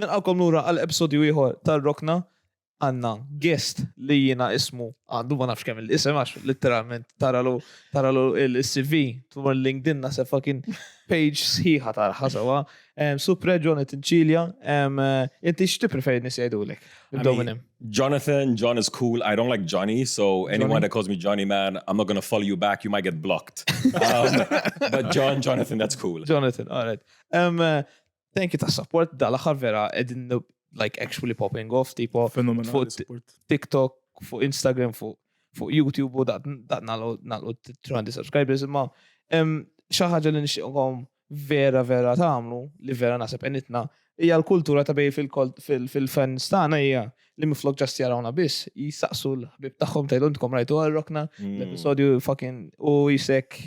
Nilqawkom lura għal-episodju ieħor tar-Rokna għandna guest li jiena ismu għandu ma nafx kemm il-isem għax literalment taralu il-CV dwar LinkedIn nasa fucking page sħiħa tarħa sewa. SUPRE Johnathan Cilia. Inti x'ti preferi nies jgħidulek? Johnathan, John is cool. I don't like Johnny, so anyone that calls me Johnny, man, I'm not gonna follow you back. You might get blocked. But Jonathan, that's cool. Johnathan, all right. Thank you ta' support. Dal-aħħar vera edin like actually popping off tipo fuq TikTok, fuq Instagram, fuq YouTube u dat nagħlu 200 subscribers imma xi ħaġa li nixtieqhom vera tagħmlu li vera naħseb enitna hija l-kultura ta' bej fil-fans tagħna hija li miflok ġast jarawna biss jisaqsu l-ħbib tagħhom tgħidhom intkom rajtu Ir-Rokna l-episodju fucking u jisek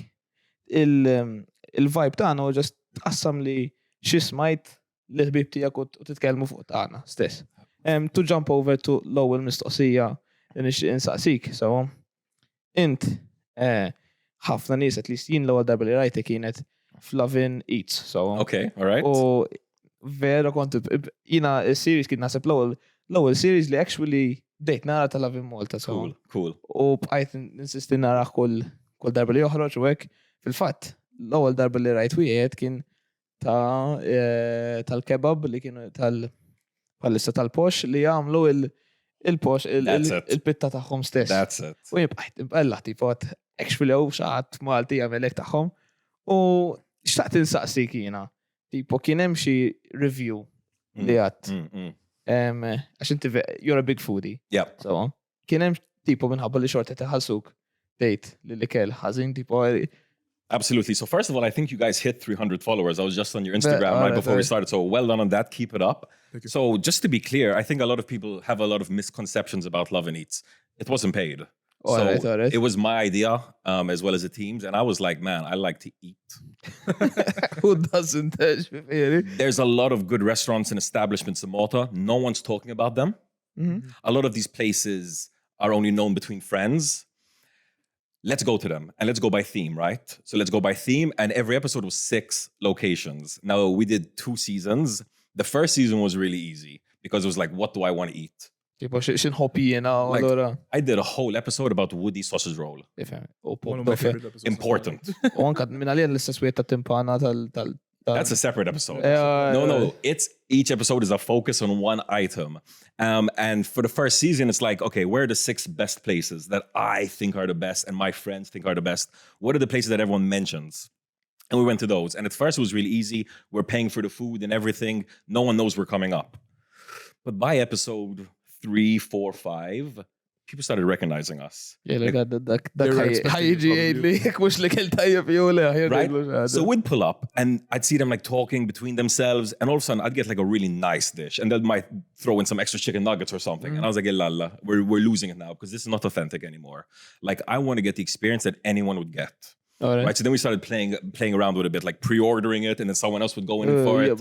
il-vibe tagħna u ġast tqassam li xi smajt li ħbib tiegħek u titkellmu fuq tagħna stess. To jump over to l-ewwel mistoqsija li nixtieq insaqsik, so int ħafna nies at least jien l-ewwel darba li rajtek kienet f'Lovin Eats, so okay, all right. U vera kont jiena s-series kien naħseb l-ewwel series li actually bdejt nara ta' Lovin Malta, so cool. U bqajt insisti narah kull darba li joħroġ u hekk. Fil-fatt, l-ewwel darba li rajt wieħed kien tal-kebab li kienu tal-lista tal-posh li jagħmlu il-posh il-pitta tagħhom stess. That's it. U jibqajt imqella tipot actually u xaħat Malti jagħmelek tagħhom. U xtaqt insaqsik jiena. Tipo kien hemm xi review li għadd. Għax inti you're a big foodie. Yeah. So kien hemm tipo minħabba li xorta teħallsuk dejt li l-ikel ħażin tipo. Absolutely. So first of all, I think you guys hit 300 followers. I was just on your Instagram right before we started. So well done on that. Keep it up. So just to be clear, I think a lot of people have a lot of misconceptions about Lovin Eats. It wasn't paid. All right. It was my idea as well as the team's. And I was like, man, I like to eat. Who doesn't? There's a lot of good restaurants and establishments in Malta. No one's talking about them. Mm-hmm. A lot of these places are only known between friends. Let's go to them and let's go by theme, right? So let's go by theme. And every episode was 6 locations. Now we did 2 seasons. The first season was really easy because it was like, what do I want to eat? Tipo xinħopi jena allora. I did a whole episode about Woody sausage roll. One of my favorite episodes. Important. U anka minn għalija l-istess wieta timpana tal. That's a separate episode. No. Each episode is a focus on one item. And for the first season, it's like, okay, where are the 6 best places that I think are the best and my friends think are the best? What are the places that everyone mentions? And we went to those. And at first it was really easy. We're paying for the food and everything. No one knows we're coming up. But by episode 3, 4, 5, people started recognizing us. Yeah, like right? So we'd pull up and I'd see them like talking between themselves and all of a sudden I'd get like a really nice dish and they might throw in some extra chicken nuggets or something. And I was like, lala, we're losing it now because this is not authentic anymore. Like I want to get the experience that anyone would get. Right? So then we started playing around with it a bit, like pre-ordering it and then someone else would go in for it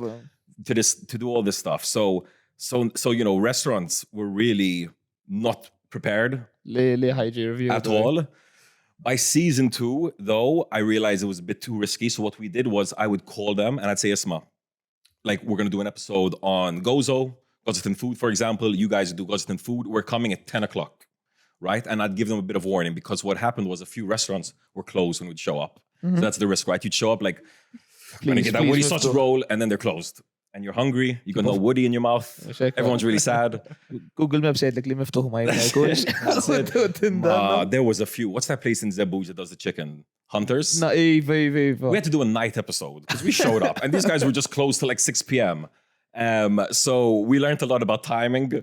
to do all this stuff. So restaurants were really not prepared at all. By season 2, though, I realized it was a bit too risky. So what we did was I would call them and I'd say, Isma, like we're going to do an episode on Johnathan food, for example. You guys do Johnathan food. We're coming at 10 o'clock, right? And I'd give them a bit of warning because what happened was a few restaurants were closed when we'd show up. So that's the risk, right? You'd show up like, trying to get that Woody sausage roll and then they're closed. And you're hungry, you got no Woody in your mouth, everyone's really sad. Google Maps said like miftuħ ma there was a few. What's that place in Zebu that does the chicken? Hunters? No, We had to do a night episode because we showed up and these guys were just closed till like 6 p.m. So we learned a lot about timing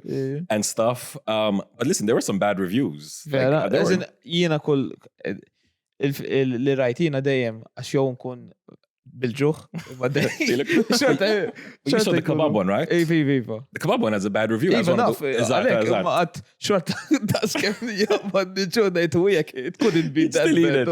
and stuff. But listen, there were some bad reviews. Jiena kull li rajtina dejjem għax jew nkun bil-ġuħ. You saw the kebab one, right? The kebab one has a bad review. Even enough. Xorta das kem jabad bil-ġuħ dajtu jek, it couldn't be that bad.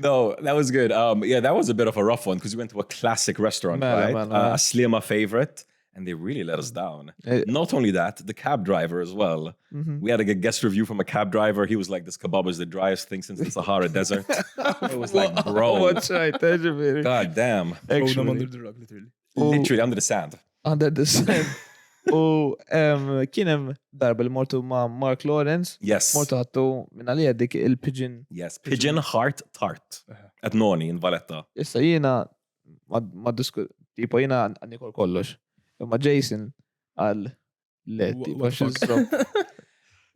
No, that was good. Yeah, that was a bit of a rough one because we went to a classic restaurant, right? A Cilia favorite. And they really let us down. Not only that, the cab driver as well. We had a guest review from a cab driver. He was like, this kebab is the driest thing since the Sahara Desert. It was like, bro. What's right? God damn. Throw them under the rug, literally. Literally under the sand. Under the sand. U kienem darba li mortu ma' Mark Lawrence, Yes. mortu ħattu minn għalija dik il-pigeon. Yes. Pigeon heart tart. At Noni in Valletta. Issa jiena ma disku, tipo jiena għannikol kollox. Ma Jason għal le, tipo xizzob.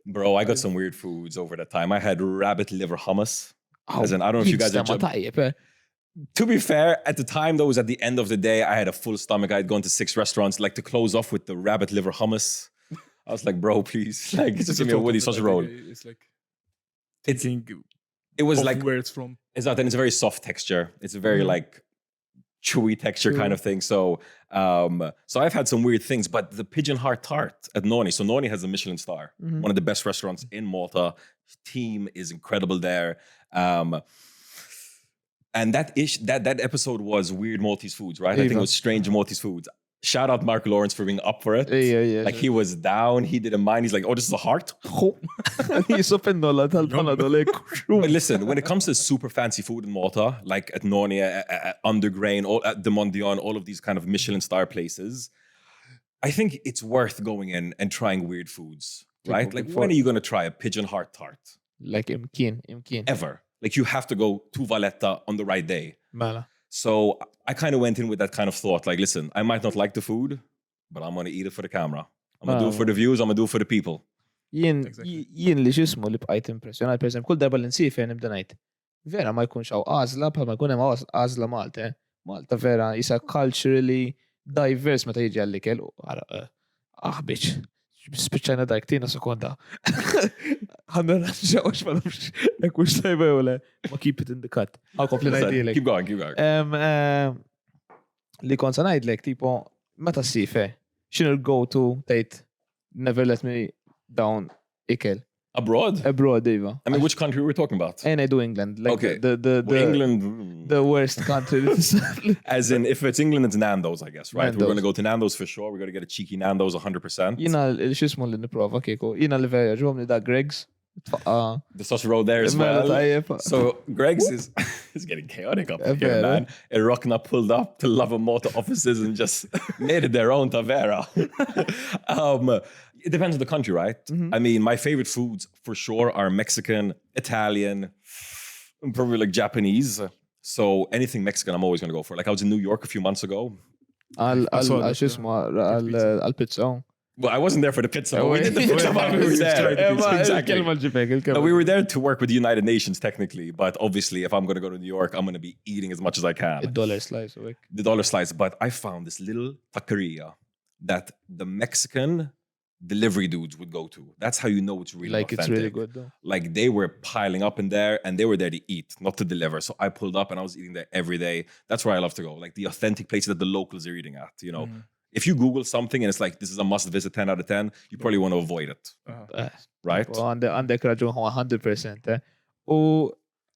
Bro, I got some weird foods over that time. I had rabbit liver hummus. As in, I don't know if you guys are To be fair, at the time, though, it was at the end of the day, I had a full stomach. I had gone to 6 restaurants, like to close off with the rabbit liver hummus. I was like, bro, please, like, just give me a Woody sausage roll. It's like It was like where it's from. Exactly, and it's a very soft texture. It's a very like chewy texture kind of thing. So, so I've had some weird things, but the pigeon heart tart at Noni. So Noni has a Michelin star, one of the best restaurants in Malta. Team is incredible there. And that episode was Weird Maltese Foods, right? I think it was Strange Maltese Foods. Shout out Mark Lawrence for being up for it. Yeah. Like he was down, he didn't mind. He's like, oh, this is a heart? But listen, when it comes to super fancy food in Malta, like at Noni, at Undergrain, at the Mondion, all of these kind of Michelin star places, I think it's worth going in and trying weird foods, right? Like when are you going to try a pigeon heart tart? Like imkien. Ever. Like you have to go to Valletta on the right day. Mela. So I kind of went in with that kind of thought, like, listen, I might not like the food, but I'm going to eat it for the camera. I'm going to do it for the views, I'm going to do it for the people. Jien li xismu li bqajt impressjonat, per esempio, kull darba l-insif jen nibda ngħid. Vera ma jkunx hawn għażla bħalma jkun hemm għażla Malta. Malta vera isa culturally diverse meta jiġi għall-ikel. Aħbiċ. Spiċċajna dajktina sekonda. Għanna raġġawx ma nafx ekux tajba jew le. Ma keep it in the cut. I'll complete idea. Keep going. Li kont sa ngħidlek tipo meta s-sife, x'inhu l-go-to tgħid never let me down ikel. Abroad, Iva. I mean, which country were we talking about? And I do England. Like okay. England. The worst country. As in, if it's England, it's Nando's, I guess, right? Nando's. We're going to go to Nando's for sure. We're going to get a cheeky Nando's 100%. Jina l-xismu li niprofa kieku. Jina li verja ġomni da Greg's. The sausage roll there as well. So Greg's is getting chaotic up here, man. Ir-Rokna pulled up to Love and Malta offices and just made it their own tavera. It depends on the country, right? I mean, my favorite foods for sure are Mexican, Italian, and probably like Japanese. So anything Mexican, I'm always going to go for. Like I was in New York a few months ago. Al-pizza. Well, I wasn't there for the pizza. We did the pizza while we were there. Exactly. We were there to work with the United Nations, technically. But obviously, if I'm going to go to New York, I'm going to be eating as much as I can. $1 slice. The dollar slice. But I found this little taqueria that the Mexican delivery dudes would go to. That's how you know it's really authentic. It's really good, though. Like, they were piling up in there, and they were there to eat, not to deliver. So I pulled up, and I was eating there every day. That's where I love to go. Like, the authentic places that the locals are eating at, you know? If you Google something and it's like, this is a must visit 10 out of 10, you probably want to avoid it. Right? Għandek raġun 100%. U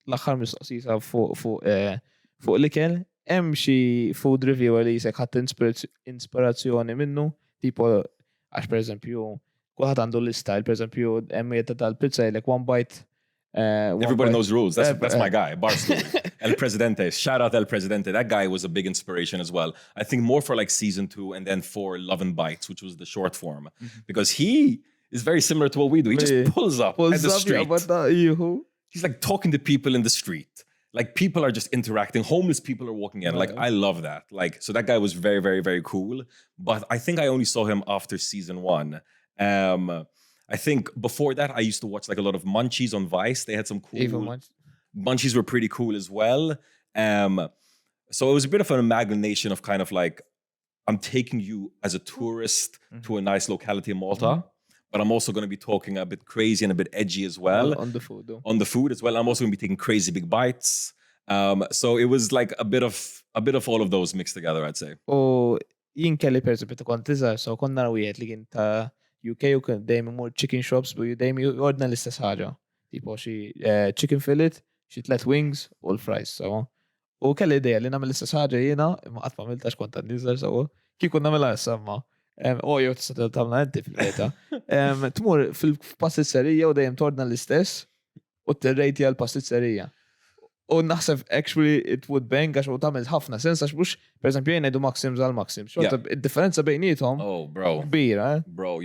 l-axar mistoqsisa fuq l-ikel, hemm xi food reviewer li jisek ħadd inspirazzjoni minnu, tipo għax per eżempju, kulħadd għandu l-istyle, per eżempju, hemm jetta tal-pizza like one bite. Everybody knows rules. That's my guy, Barstool. El Presidente. Shout out El Presidente. That guy was a big inspiration as well. I think more for like season 2 and then for Love and Bites, which was the short form. Because he is very similar to what we do. He just pulls up at the street. He's like talking to people in the street. Like people are just interacting. Homeless people are walking in. Like I love that. Like, so that guy was very, very, very cool. But I think I only saw him after season 1. I think before that, I used to watch like a lot of Munchies on Vice. They had some cool... Munchies were pretty cool as well. So it was a bit of an amalgamation of kind of like, I'm taking you as a tourist to a nice locality in Malta, but I'm also going to be talking a bit crazy and a bit edgy as well. On the food, though. On the food as well. I'm also going to be taking crazy big bites. So it was like a bit of all of those mixed together, I'd say. Oh, jien kelli per esempio kont iżgħar, so konna wieħed li kien ta' UK u kien dejjem imur chicken shops bu dejjem jordna l-istess ħaġa. Tipo xi chicken fillet, xi 3 wings u l-fries, so. U kelli idea li nagħmel l-istess ħaġa jiena, imma qatt ma għamiltax kont nniżel so. Kieku nagħmilha issa ma. Jew tista' tagħmilha inti fil-verità. Tmur fil-pastizzerija u dejjem tordna l-istess u tirrejti għall-pastizzerija. U naħseb actually it would bang għax u tagħmel ħafna sens għax mhux pereżempju jien ngħidu Maxims għal Maxims. Xorta id-differenza bejniethom Oh, bro. kbira. Bro,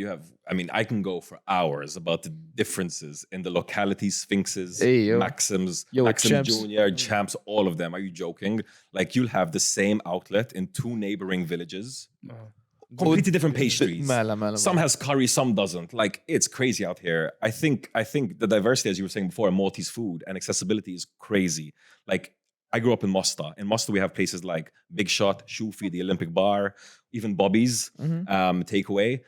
I can go for hours about the differences in the localities, Sphinxes, Ejo. Maxims, Yo, Maxim Champs. Junior, Champs, all of them. Are you joking? Like you'll have the same outlet in 2 neighboring villages. Completely different pastries. Mela. Some has curry, some doesn't. Like it's crazy out here. I think the diversity, as you were saying before, in Maltese food and accessibility is crazy. Like I grew up in Mosta. In Mosta, we have places like Big Shot, Shufi, the Olympic Bar, even Bobby's takeaway.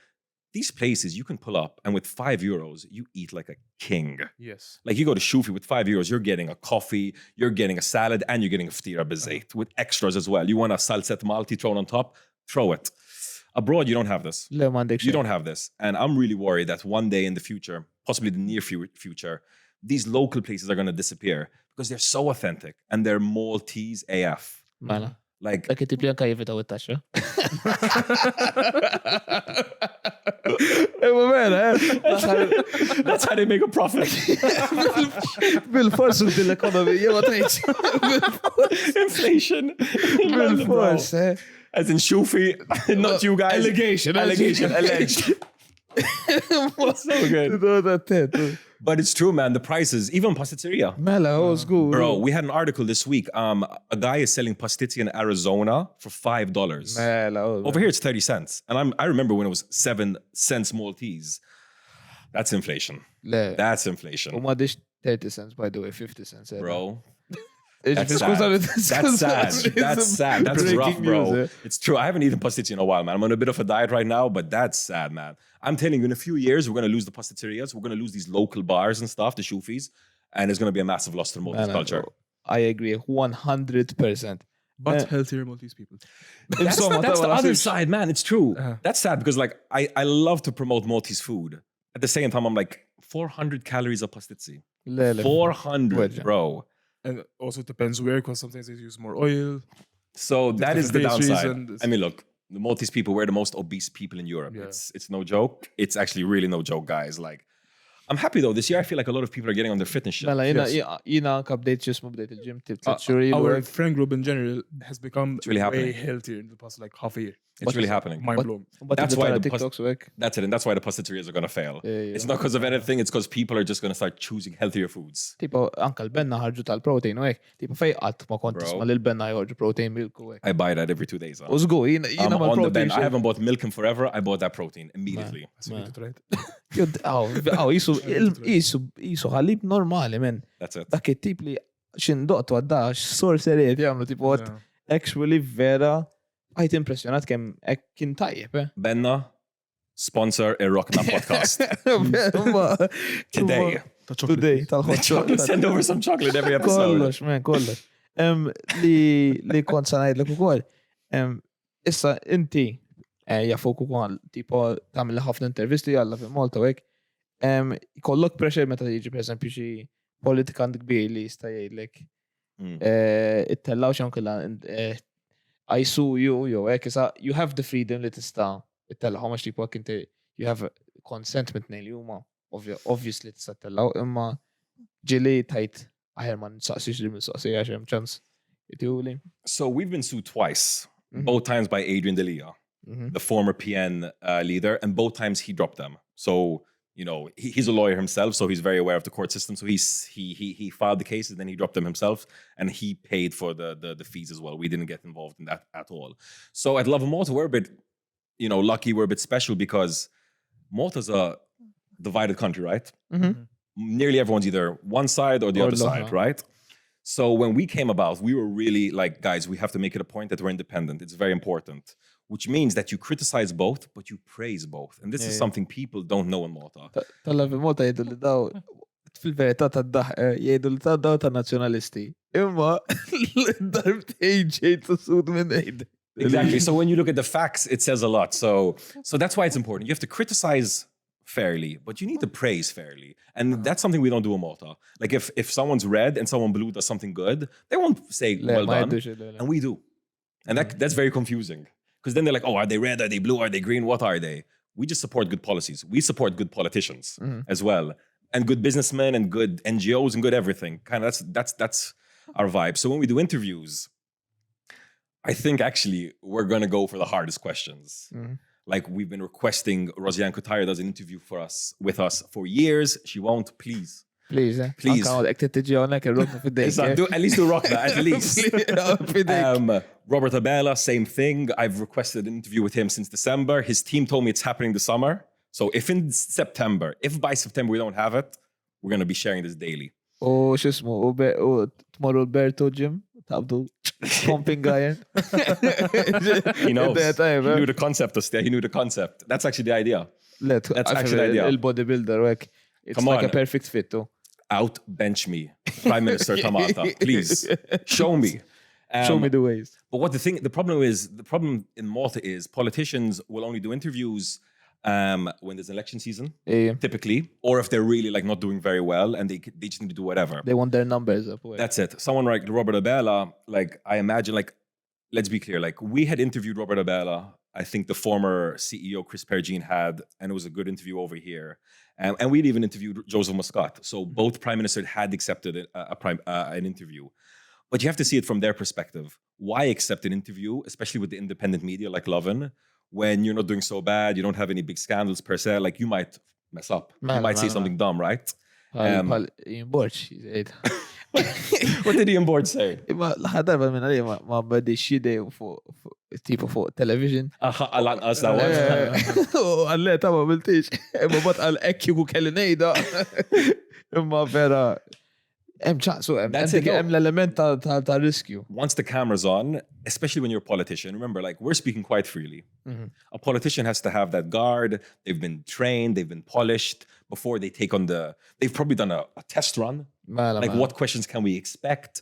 These places you can pull up, and with €5, you eat like a king. Yes. Like you go to Shufi with €5, you're getting a coffee, you're getting a salad, and you're getting a ftira bezait with extras as well. You want a salset malti thrown on top? Throw it. Abroad, you don't have this. You don't have this. And I'm really worried that one day in the future, possibly the near future, these local places are going to disappear because they're so authentic and they're Maltese AF. Mela. Like, Dak it-tip li anka jivita u t-taxxa. that's how they make a profit. Bil-fors u bil-ekonomija ma tgħidx. Inflation. Bil-fors, As in Shufi, not you guys. Allegation. Alleged. So good. But it's true, man. The prices, even pasticceria. Mela, żgur. Bro, we had an article this week. A guy is selling pastizzi in Arizona for $5. Mela, Over here, it's 30 cents. And I remember when it was 7 cents Maltese. That's inflation. Le. That's inflation. U ma dish 30 cents, by the way, 50 cents. Bro. That's sad. That's sad. That's rough, bro. It's true. I haven't eaten pastizzi in a while, man. I'm on a bit of a diet right now, but that's sad, man. I'm telling you, in a few years, we're going to lose the pastizzerias. We're going to lose these local bars and stuff, the shufis, and there's going to be a massive loss to the Maltese culture. I agree 100%. But healthier Maltese people. That's the other side, man. It's true. That's sad because, like, I love to promote Maltese food. At the same time, I'm like, 400 calories of pastizzi. 400, bro. And also it depends where, because sometimes they use more oil. So that is the downside. And I mean, look, the Maltese people, we're the most obese people in Europe. Yeah. It's no joke. It's actually really no joke, guys. Like, I'm happy though. This year, I feel like a lot of people are getting on their fitness shit. Mela, jina anka bdejt ġismu bdejt il-gym tip our friend group in general has become really way happening. healthier in the past like half a year. It's really happening. Mind blown. That's why the TikToks u hekk. That's it. And that's why the pastizzerias are going to fail. It's not because of anything. It's because people are just going to start choosing healthier foods. Tipo, anka l-benna ħarġu tal-protein u hekk. Tipo, fej qatt ma kont tisma' li l-benna jħorġu protein milk u hekk. I buy that every 2 days. U żgur, jina I'm ma on the protein. bench. I haven't bought milk in forever. I bought that protein immediately. So you need to try it. Jisu ħalib normali, men. That's it. Dak it-tip li xindoqtu għaddax, sorceriet jgħamlu, tipo, actually vera għajt impressionat kem kien tajjeb, Benna, sponsor Ir-Rokna podcast. Today. Today, tal-ħodċo. Send over some chocolate every episode. Kollox, man, kollox. Li kont sanajdlek u koll. Issa, inti, jafuk u koll, tipo, tamil ħafna intervisti għalla fi Malta u hekk. Kollok pressure meta jiġi, per esempio, xi politikant kbir li jista' jgħidlek. Ittellaw xan killa I sue you, you have the freedom li tista' ittellaw għax tipo għak inti you have consent mitnejn li huma obviously tista' tellaw imma ġili tajt aħjar ma nsaqsix li mistoqsija għax hemm ċans jitjuli. So we've been sued twice, both times by Adrian Delia, the former PN leader, and both times he dropped them. So, you know, he's a lawyer himself, so he's very aware of the court system. So he filed the cases, then he dropped them himself, and he paid for the fees as well. We didn't get involved in that at all. So at Love of Malta, we're a bit, you know, lucky. We're a bit special because Malta's a divided country, right? Nearly everyone's either one side or the other side, right? So when we came about, we were really like, guys, we have to make it a point that we're independent. It's very important. Which means that you criticize both, but you praise both. And this is something people don't know in Malta. Talla fi Malta jgħidu li daw, fil-verità jgħidu li daw ta' nazzjonalisti. Imma darbtejn ġejt sud minn ejdi. Exactly. So when you look at the facts, it says a lot. So that's why it's important. You have to criticize fairly, but you need to praise fairly. And that's something we don't do in Malta. Like if someone's red and someone blue does something good, they won't say, well done. And we do. And that's very confusing. Because then they're like, oh, are they red? Are they blue? Are they green? What are they? We just support good policies. We support good politicians as well. And good businessmen and good NGOs and good everything. Kind of that's our vibe. So when we do interviews, I think actually we're gonna go for the hardest questions. Like we've been requesting Rosiane Kutaya does an interview with us for years. She won't, please. Please, Please. Anka għadek tittiġi għonek Ir-Rokna fid-dejk. At least Ir-Rokna, at least. Robert Abela, same thing. I've requested an interview with him since December. His team told me it's happening this summer. So if by September we don't have it, we're going to be sharing this daily. U xismu, u tmorru l-Berto Jim, tabdu pumping iron. He knows. He knew the concept of stay. He knew the concept. That's actually the idea. That's actually the idea. Il-bodybuilder, wek. It's Come like on. a perfect fit, too. Outbench me, Prime Minister Tamata. Please, show me. Show me the ways. But the problem in Malta is politicians will only do interviews when there's election season, typically, or if they're really like not doing very well and they just need to do whatever. They want their numbers up. That's it. Someone like Robert Abela, like I imagine, like let's be clear, like we had interviewed Robert Abela. I think the former CEO Chris Pergine had, and it was a good interview over here. And we'd even interviewed Joseph Muscat. So both prime ministers had accepted an interview. But you have to see it from their perspective. Why accept an interview, especially with the independent media like Lovin, when you're not doing so bad, you don't have any big scandals per se, like you might mess up. You might say something dumb, right? What did Ian Board say? L-ħar darba minna li ma badi xide fuq television. Us that one. U għalle ta' ma biltix. Imma bat għal ekki ku kelli nejda. Imma vera. Hemm l-element ta' riskju. Once the camera's on, especially when you're a politician, remember, like we're speaking quite freely. A politician has to have that guard. They've been trained, they've been polished before they take on they've probably done a test run. What questions can we expect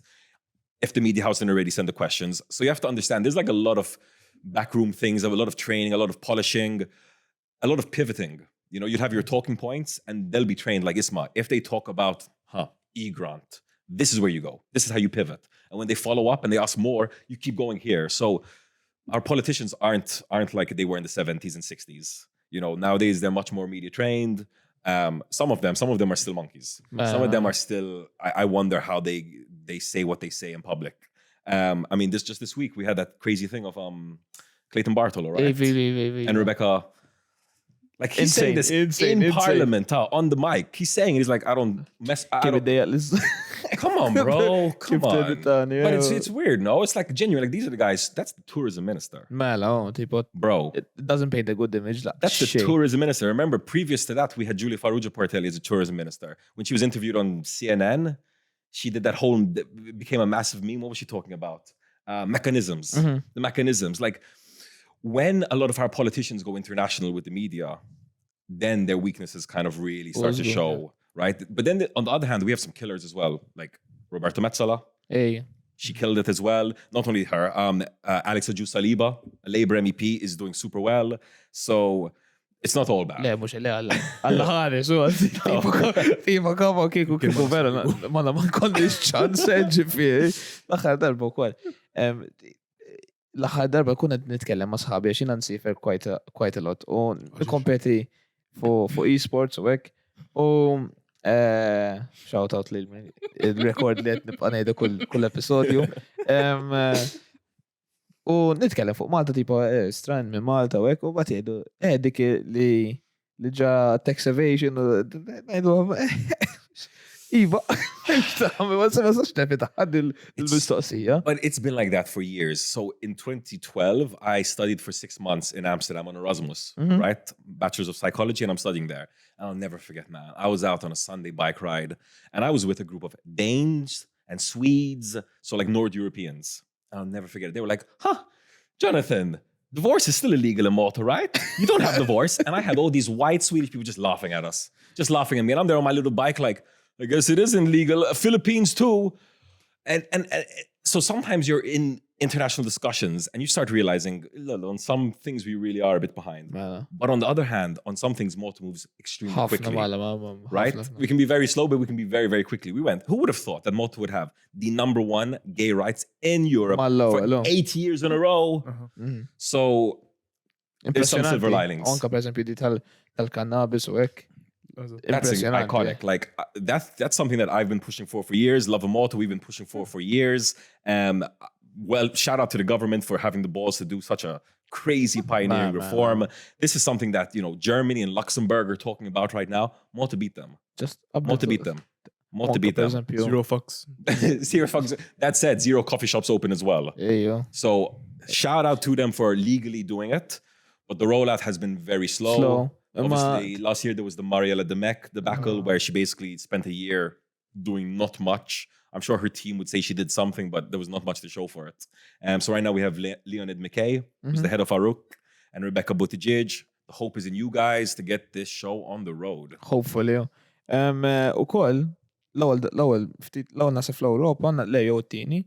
if the media house didn't already send the questions? So you have to understand, there's like a lot of backroom things, a lot of training, a lot of polishing, a lot of pivoting. You know, you'd have your talking points and they'll be trained like Isma. If they talk about, E-grant, this is where you go. This is how you pivot. And when they follow up and they ask more, you keep going here. So our politicians aren't like they were in the 70s and 60s. You know, nowadays they're much more media trained. Some of them are still monkeys. Some of them are still, I wonder how they say what they say in public. I mean, just this week we had that crazy thing of Clayton Bartolo, right? And Rebecca, like he's saying this in Parliament, on the mic. He's saying, he's like, I don't mess. Come on, bro. Come on. But it's weird, no? It's like genuine. Like these are the guys. That's the tourism minister. Bro, it doesn't paint a good image. That's the tourism minister. Remember, previous to that, we had Julia Farrugia Portelli as a tourism minister. When she was interviewed on CNN, she did that whole, it became a massive meme. What was she talking about? Mechanisms. The mechanisms. Like when a lot of our politicians go international with the media, then their weaknesses kind of really start to show, right? But then on the other hand, we have some killers as well, like Roberto Metsola. She killed it as well. Not only her, Alex Aju Saliba, a Labour MEP, is doing super well. So it's not all bad. Le, mux le, għalla Tifa kama kiku vera, ma nkollix ċans ġifiri. L-axar darba u kwal. L-axar darba kuna nitkellem ma sħabi, għaxina nsifer quite a lot. U nikompeti fu e-sports u għek. U shout out li il-rekord li għet nibqa nejda kull episodju. U nitkellem fuq Malta tipo stran minn Malta u għek u bat jgħidu dik li ġa tax evasion u nejdu Iva, but it's been like that for years. So in 2012, I studied for 6 months in Amsterdam on Erasmus, right? Bachelor's of Psychology, and I'm studying there. And I'll never forget, man. I was out on a Sunday bike ride, and I was with a group of Danes and Swedes, so like North Europeans. I'll never forget it. They were like, Johnathan, divorce is still illegal in Malta, right? You don't have divorce. And I had all these white Swedish people just laughing at us, just laughing at me. And I'm there on my little bike like, I guess it isn't legal. Philippines too. And so sometimes you're in international discussions and you start realizing on some things we really are a bit behind. But on the other hand, on some things, Malta moves extremely quickly. Right? We can be very slow, but we can be very, very quickly. Who would have thought that Malta would have the #1 gay rights in Europe for 8 years in a row? So there's some silver linings. Anka per esempio di tal-cannabis u hekk. That's Impressionanti. iconic. Like that's something that I've been pushing for years. Love Moto, we've been pushing for years. Well, shout out to the government for having the balls to do such a crazy pioneering reform. This is something that Germany and Luxembourg are talking about right now. More to beat them. Just More to beat them. More to beat them. Zero fucks. Zero fucks. That said, 0 coffee shops open as well. Yeah. So shout out to them for legally doing it. But the rollout has been very slow. Obviously, last year there was the Mariella Demek debacle where she basically spent a year doing not much. I'm sure her team would say she did something, but there was not much to show for it. So right now we have Leonid McKay, who's the head of Ir-Rokna, and Rebecca Buttigieg. The hope is in you guys to get this show on the road. Hopefully. U koll, l-ewwel nasib fl-Ewropa għandna l-ejja u t-tieni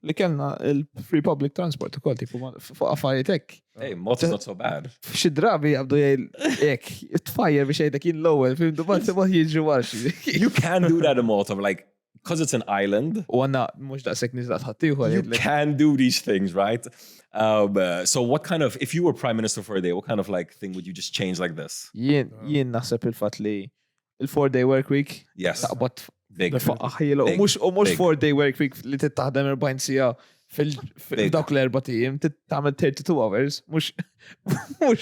li kellna il-free public transport ukoll tipu fuq affarijiet hekk. Hey, Malta's not so bad. F'xi drabi għabdu jgħid hekk, tfajjer biex jgħidek jien l-ewwel, fimtu ma jiġu warxi. You can do that in Malta, like, because it's an island. U għanna mhux daqshekk nies ħaddieħor. You can do these things, right? So what kind of, if you were prime minister for a day, what kind of like thing would you just change like this? Jien naħseb il-fatt li il-4-day work week. Yes. Taqbad Big. U mhux 4-day work week li tittaħdem 40 sija fil-dawk l-4 tiem, tagħmel 32 hours, mhux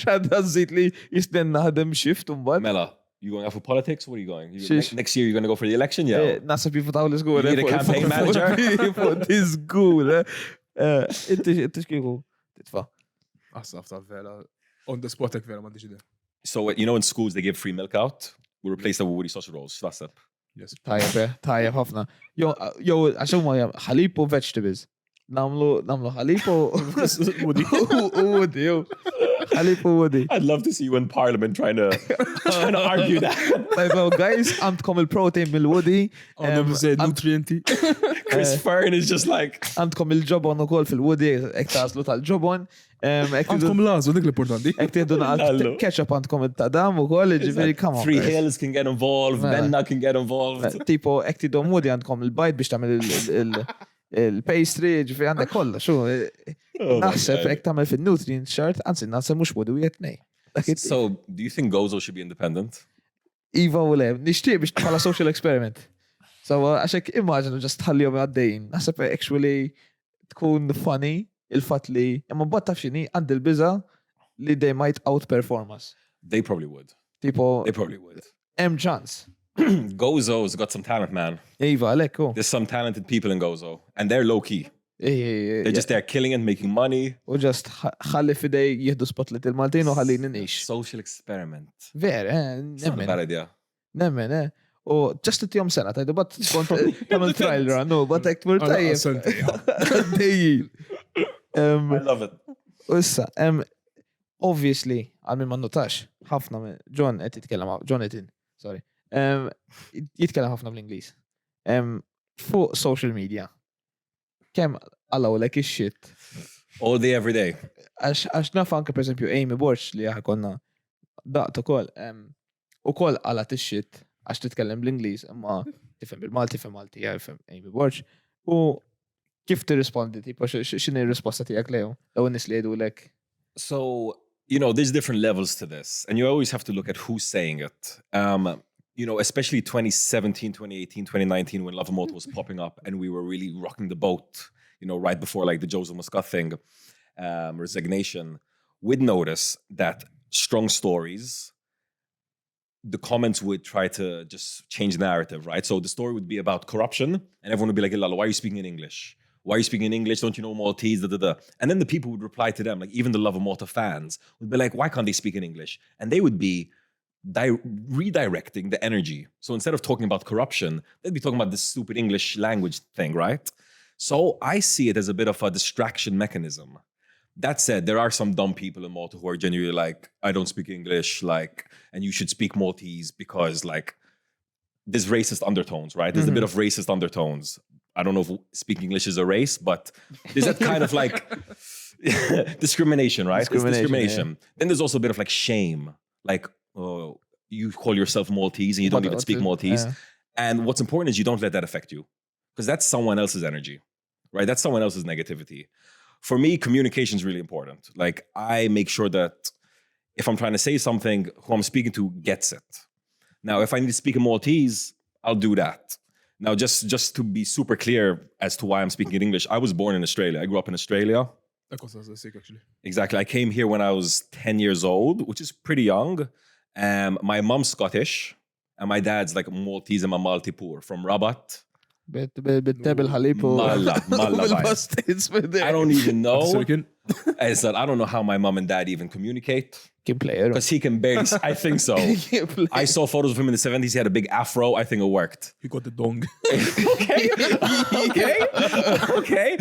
għadha żid li jistenna ħadem shift mbagħad. Mela, you going out for politics? What are you going? Next year you're going to go for the election? Yeah. Naħseb jifutaw l-żgur. You need a campaign manager? For this żgur. Inti xkieku titfa'. Asaf tal-vera. On the spot vera m'għandix idea. So in schools they give free milk out. We replace that with Woody sausage rolls. X'taħseb? Yes. Tajjeb ħafna. Jew għax huma ħalib u vegetables. Namlu ħalib u Woody. Woody. Ħalib u Woody. I'd love to see you in Parliament trying to argue that. Tajjeb, guys, għandkom il-protein mill-Woody. Nutrienti. Chris Fern is just like. Għandkom il-ġobon ukoll fil-Woody, ek tażlu tal-ġobon. Għandkom lażu, dik l-importanti. Ek tieħdu naqgħod ketchup għandkom it-tadam ukoll, ġifieri come on. Three Hills can get involved, Benna can get involved. Tipo, ek tieħdu Woody għandkom il-bajt biex tagħmel il-pastry, ġifieri għandek kollha, xu. Naħseb ek tagħmel fin-nutrient chart, anzi naħseb mhux Woody wieħed nej. So, do you think Gozo should be independent? Iva u le, nixtieq biex bħala social experiment. So, għaxek immaġinu ġast tħallihom għaddejjin. Naħseb actually tkun funny il-fatt li imma mbagħad taf x'inhi għandi l-biża' li they might outperform us. They probably would. Tipo, They probably would. hemm chance. Gozo's got some talent, man. Iva, għalhekk hu. There's some talented people in Gozo, and they're low key. They're just there killing it, making money. U just ħalli fidej jieħdu spotlight il-Maltin u ħallini nix. Social experiment. Ver, It's not a bad idea. Nemmen. U just it-jom sena, tajdu bat tamil trial run, no, bat ek tmur tajjeb. I love it. Issa, obviously, għal ma notax, ħafna John qed jitkellem, Johnathan, sorry. Jitkellem ħafna bl-Ingliż. Fuq social media. Kemm għallawlek ix-shit. All day, every day. Għax naf anke per esempio Amy Borch li konna daqt ukoll. Ukoll għalat ix-shit għax titkellem bl-Ingliż, imma tifhem bil-Malti, tifhem Malti, tifhem Amy Borch. U kif tirrispondi, tipo x'inhi r-risposta tiegħek lejhom? Dawn nies li jgħidulek. So, there's different levels to this, and you always have to look at who's saying it. Especially 2017, 2018, 2019, when Love Moto was popping up and we were really rocking the boat, right before like the Joseph Muscat thing, resignation, we'd notice that strong stories, the comments would try to just change the narrative, right? So the story would be about corruption, and everyone would be like, Lala, why are you speaking in English? Why are you speaking in English? Don't you know Maltese? And then the people would reply to them, like even the Love of Malta fans would be like, why can't they speak in English? And they would be redirecting the energy. So instead of talking about corruption, they'd be talking about this stupid English language thing, right? So I see it as a bit of a distraction mechanism. That said, there are some dumb people in Malta who are genuinely like, I don't speak English, and you should speak Maltese because there's racist undertones, right? There's a bit of racist undertones. I don't know if speaking English is a race, but there's that kind of discrimination, right? Discrimination. Yeah. Then there's also a bit of shame. Oh, you call yourself Maltese and you don't even speak Maltese. Yeah. And what's important is you don't let that affect you. Because that's someone else's energy, right? That's someone else's negativity. For me, communication is really important. I make sure that if I'm trying to say something, who I'm speaking to gets it. Now, if I need to speak in Maltese, I'll do that. Now, just to be super clear as to why I'm speaking in English, I was born in Australia. I grew up in Australia. That was sick, actually. Exactly. I came here when I was 10 years old, which is pretty young. My mom's Scottish, and my dad's like Maltese and Maltipur from Rabat. بالتابع الحليب Malla. I don't even know. I said, I don't know how my mom and dad even communicate. Because he can barely, I think so. I saw photos of him in the 70s. He had a big afro. I think it worked. He got the dong. Okay.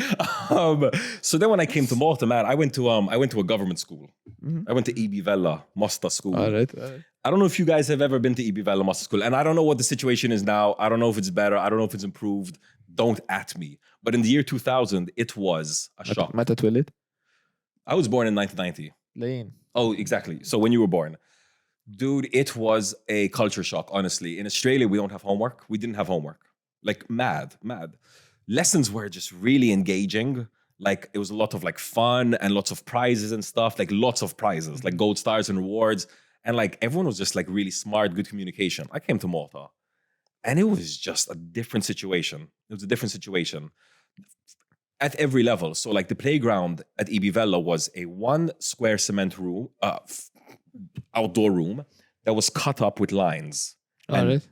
So then when I came to Malta, man, I went to a government school. I went to EB Vella, Mosta School. All right. I don't know if you guys have ever been to EB Vella, Mosta School. And I don't know what the situation is now. I don't know if it's better. I don't know if it's improved. Don't at me. But in the year 2000, it was a shock. متى تولد؟ I was born in 1990. لين. Oh, exactly. So when you were born. Dude, it was a culture shock, honestly. In Australia, we don't have homework. We didn't have homework. Like, mad. Lessons were just really engaging. Like, it was a lot of like fun and lots of prizes and stuff. Like, lots of prizes, like gold stars and rewards. And like, everyone was just like really smart, good communication. I came to Malta and it was just a different situation. It was a different situation at every level. So like the playground at EB Vella was a 1 square cement room, outdoor room that was cut up with lines. All right.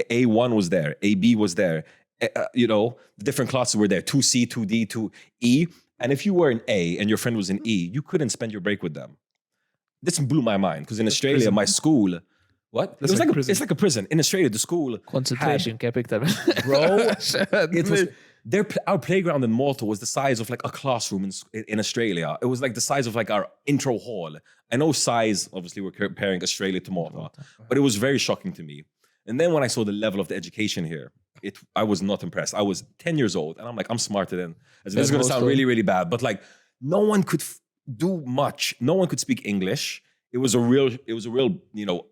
A1 was there, AB was there. The different classes were there, 2C, 2D, 2E. And if you were in A and your friend was in E, you couldn't spend your break with them. This blew my mind because in Australia, prison. my school, what? That's It's like a prison. In Australia, the school Concentration camp bro. Our playground in Malta was the size of like a classroom in Australia. It was like the size of like our intro hall. I know size, obviously we're comparing Australia to Malta, but it was very shocking to me. And then when I saw the level of the education here, I was not impressed. I was 10 years old and I'm like, I'm smarter than, this is going to sound really, really bad, but like no one could do much. No one could speak English. It was a real,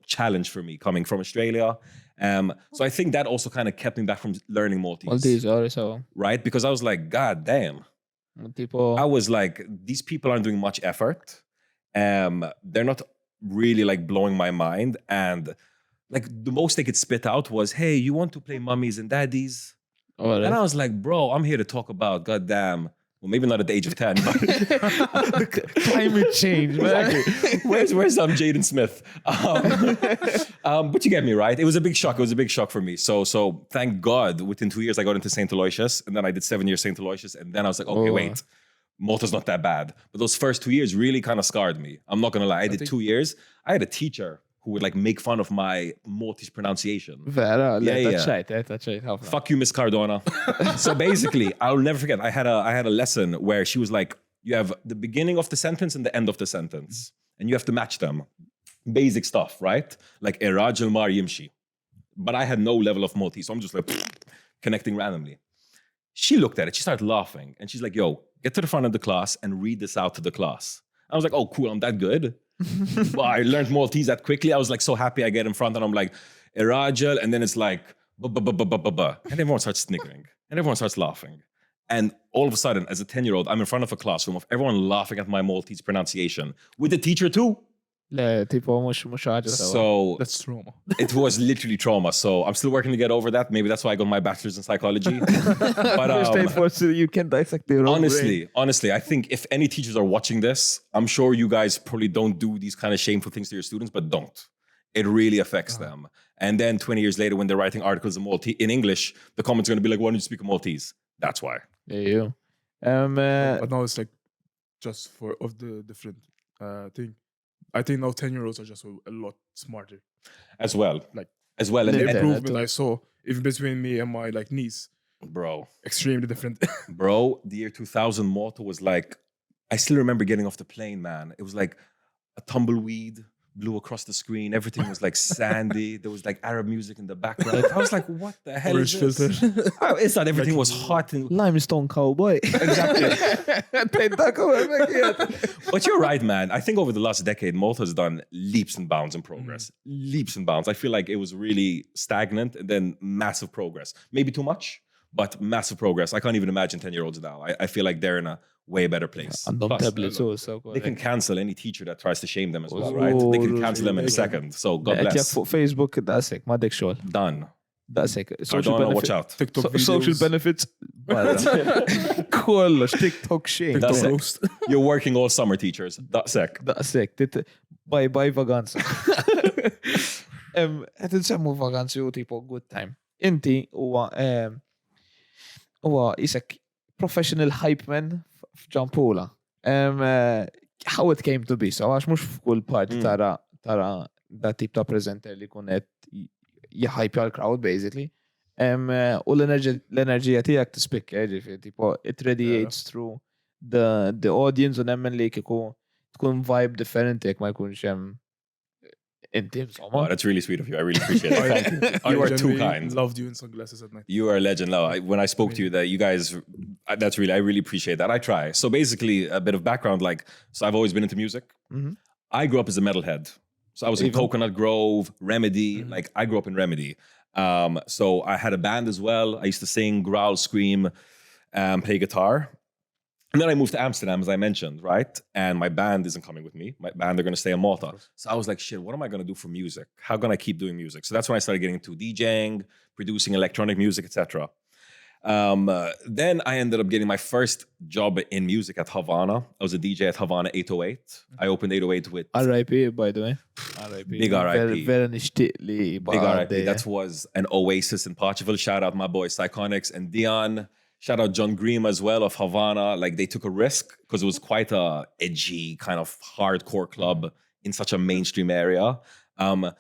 challenge for me coming from Australia. So I think that also kind of kept me back from learning Maltese. Right? Because I was like, God damn. I was like, these people aren't doing much effort. They're not really like blowing my mind. And like the most they could spit out was, hey, you want to play mummies and daddies? Right. And I was like, bro, I'm here to talk about goddamn. Well, maybe not at the age of 10, but climate change, man. Exactly. Where's Jaden Smith? But you get me, right? It was a big shock. It was a big shock for me. So thank God, within 2 years, I got into St. Aloysius, and then I did 7 years St. Aloysius, and then I was like, okay, wait, Malta's not that bad. But those first 2 years really kind of scarred me. I'm not gonna lie. I did 2 years. I had a teacher who would like make fun of my Maltese pronunciation. Fuck you, Miss Cardona. So basically, I'll never forget. I had a lesson where she was like, you have the beginning of the sentence and the end of the sentence, and you have to match them. Basic stuff, right? Like Ir-Rokna mar yimshi. But I had no level of Maltese, so I'm just like connecting randomly. She looked at it. She started laughing, and she's like, "Yo, get to the front of the class and read this out to the class." I was like, "Oh, cool. I'm that good." But I learned Maltese that quickly. I was like so happy. I get in front and I'm like, Ir-Rokna, and then it's like, and everyone starts sniggering and everyone starts laughing. And all of a sudden, as a 10-year-old, I'm in front of a classroom of everyone laughing at my Maltese pronunciation with the teacher too. So That's trauma. it was literally trauma. So I'm still working to get over that. Maybe that's why I got my bachelor's in psychology. But you can dissect their own brain. honestly, I think if any teachers are watching this, I'm sure you guys probably don't do these kind of shameful things to your students, but don't. It really affects them. And then 20 years later, when they're writing articles in English, the comments are going to be like, why don't you speak Maltese? That's why. Yeah. But now it's like just of the different thing. I think now 10-year-olds are just a lot smarter. As well. And the improvement I saw, even between me and my like niece. Bro. Extremely different. Bro, the year 2000 Malta was like, I still remember getting off the plane, man. It was like a tumbleweed blew across the screen. Everything was like sandy. There was like Arab music in the background. I was like, what the hell Orange is this? filter. It's not everything was hot. And Limestone cowboy. exactly. But you're right, man. I think over the last decade, Malta has done leaps and bounds in progress. Leaps and bounds. I feel like it was really stagnant and then massive progress. Maybe too much, but massive progress. I can't even imagine 10-year-olds now. I feel like they're in a way better place. Għandhom Plus, tablets also. they can cancel any teacher that tries to shame them as well, Oh, right? They can cancel them in a really? second. So God Qed bless. fuq Facebook daqshekk ma dek xogħol. Done. Daqshekk. Cardona, watch out. TikTok videos. Social benefits. Kollox, TikTok xejn. That's TikTok it. roast. You're working all summer, teachers. That's sick. Daqshekk. Bye vaganza. Qed insemmu vaganzi u tipo good time. Inti huwa isek professional hype man f'Ġampula. How it came to be, so għax mux f'kull part tara da tip ta' presenter li kunet jħajpja l-crowd, basically. U l-enerġija tijak t-spikka, tipo, it radiates through the audience u nemmen li kiku tkun vibe differenti jek ma jkunx inti, Oh, insomma. that's really sweet of you. I really appreciate it. Thank you. You are too genuinely kind. Loved you in sunglasses at night. You are a legend. No, when I spoke to you, that you guys, I really appreciate that. I try. So basically, a bit of background, so I've always been into music. Mhm. I grew up as a metalhead. So I was in Even? Coconut Grove, Remedy. I grew up in Remedy. So I had a band as well. I used to sing, growl, scream, play guitar. And then I moved to Amsterdam, as I mentioned, right? And my band isn't coming with me. My band, they're going to stay in Malta. So I was like, shit, what am I going to do for music? How can I keep doing music? So that's when I started getting into DJing, producing electronic music, etc. Then I ended up getting my first job in music at Havana. I was a DJ at Havana 808. I opened 808 with... R.I.P. by the way. R.I.P. Big R.I.P. Vera nishtiq li Big R.I.P. That was an oasis in Portugal. Shout out my boys Psychonics and Dion. Shout out John Green as well of Havana. They took a risk because it was quite a edgy kind of hardcore club in such a mainstream area. And